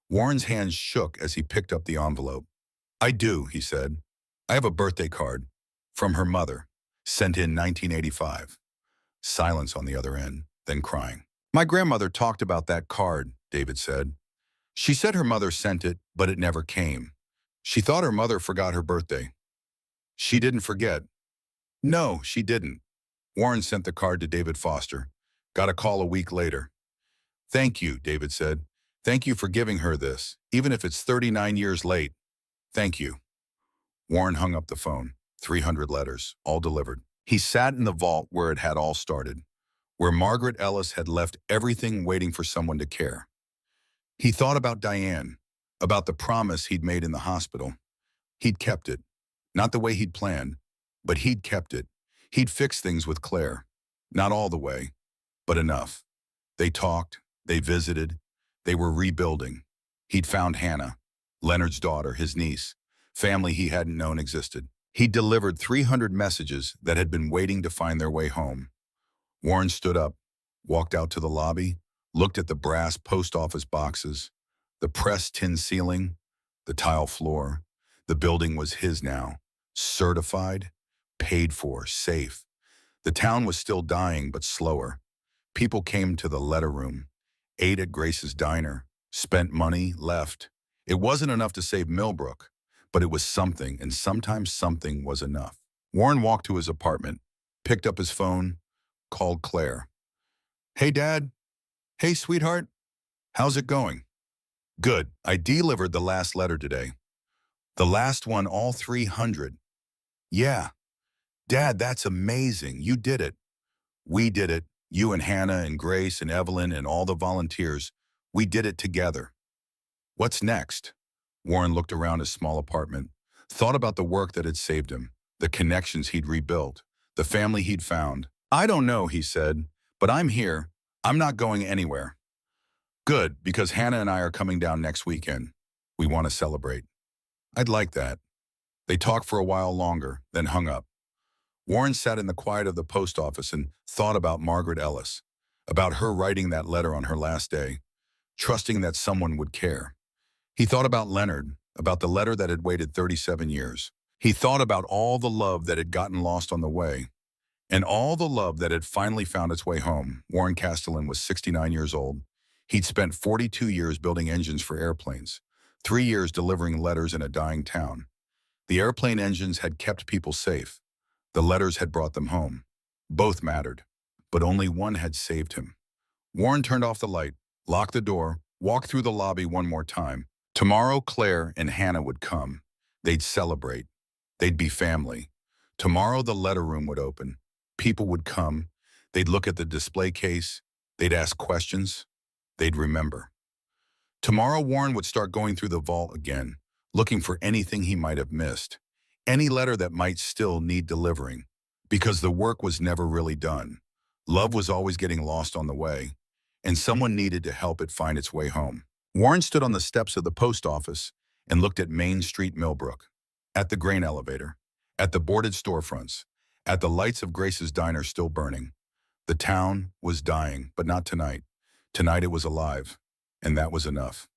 Warren's hands shook as he picked up the envelope. I do, he said. I have a birthday card. From her mother. Sent in 1985. Silence on the other end, then crying. My grandmother talked about that card, David said. She said her mother sent it, but it never came. She thought her mother forgot her birthday. She didn't forget. No, she didn't. Warren sent the card to David Foster. Got a call a week later. Thank you, David said. Thank you for giving her this, even if it's 39 years late. Thank you. Warren hung up the phone. 300 letters, all delivered. He sat in the vault where it had all started, where Margaret Ellis had left everything waiting for someone to care. He thought about Diane, about the promise he'd made in the hospital. He'd kept it. Not the way he'd planned, but he'd kept it. He'd fixed things with Claire. Not all the way, but enough. They talked, they visited, they were rebuilding. He'd found Hannah, Leonard's daughter, his niece, family he hadn't known existed. He'd delivered 300 messages that had been waiting to find their way home. Warren stood up, walked out to the lobby, looked at the brass post office boxes, the pressed tin ceiling, the tile floor. The building was his now, certified, paid for, safe. The town was still dying, but slower. People came to the letter room, ate at Grace's diner, spent money, left. It wasn't enough to save Milbrook, but it was something, and sometimes something was enough. Warren walked to his apartment, picked up his phone, called Claire. "Hey, Dad. Hey, sweetheart. How's it going?" "Good. I delivered the last letter today." "The last one, all 300. "Yeah. Dad, that's amazing. You did it." "We did it. You and Hannah and Grace and Evelyn and all the volunteers. We did it together." "What's next?" Warren looked around his small apartment, thought about the work that had saved him, the connections he'd rebuilt, the family he'd found. "I don't know," he said, "but I'm here. I'm not going anywhere." "Good, because Hannah and I are coming down next weekend. We want to celebrate." "I'd like that." They talked for a while longer, then hung up. Warren sat in the quiet of the post office and thought about Margaret Ellis, about her writing that letter on her last day, trusting that someone would care. He thought about Leonard, about the letter that had waited 37 years. He thought about all the love that had gotten lost on the way, and all the love that had finally found its way home. Warren Castellan was 69 years old. He'd spent 42 years building engines for airplanes, 3 years delivering letters in a dying town. The airplane engines had kept people safe. The letters had brought them home. Both mattered, but only one had saved him. Warren turned off the light, locked the door, walked through the lobby one more time. Tomorrow, Claire and Hannah would come. They'd celebrate. They'd be family. Tomorrow, the letter room would open. People would come. They'd look at the display case. They'd ask questions. They'd remember. Tomorrow, Warren would start going through the vault again, looking for anything he might have missed, any letter that might still need delivering, because the work was never really done. Love was always getting lost on the way, and someone needed to help it find its way home. Warren stood on the steps of the post office and looked at Main Street, Milbrook, at the grain elevator, at the boarded storefronts, at the lights of Grace's diner still burning. The town was dying, but not tonight. Tonight it was alive, and that was enough.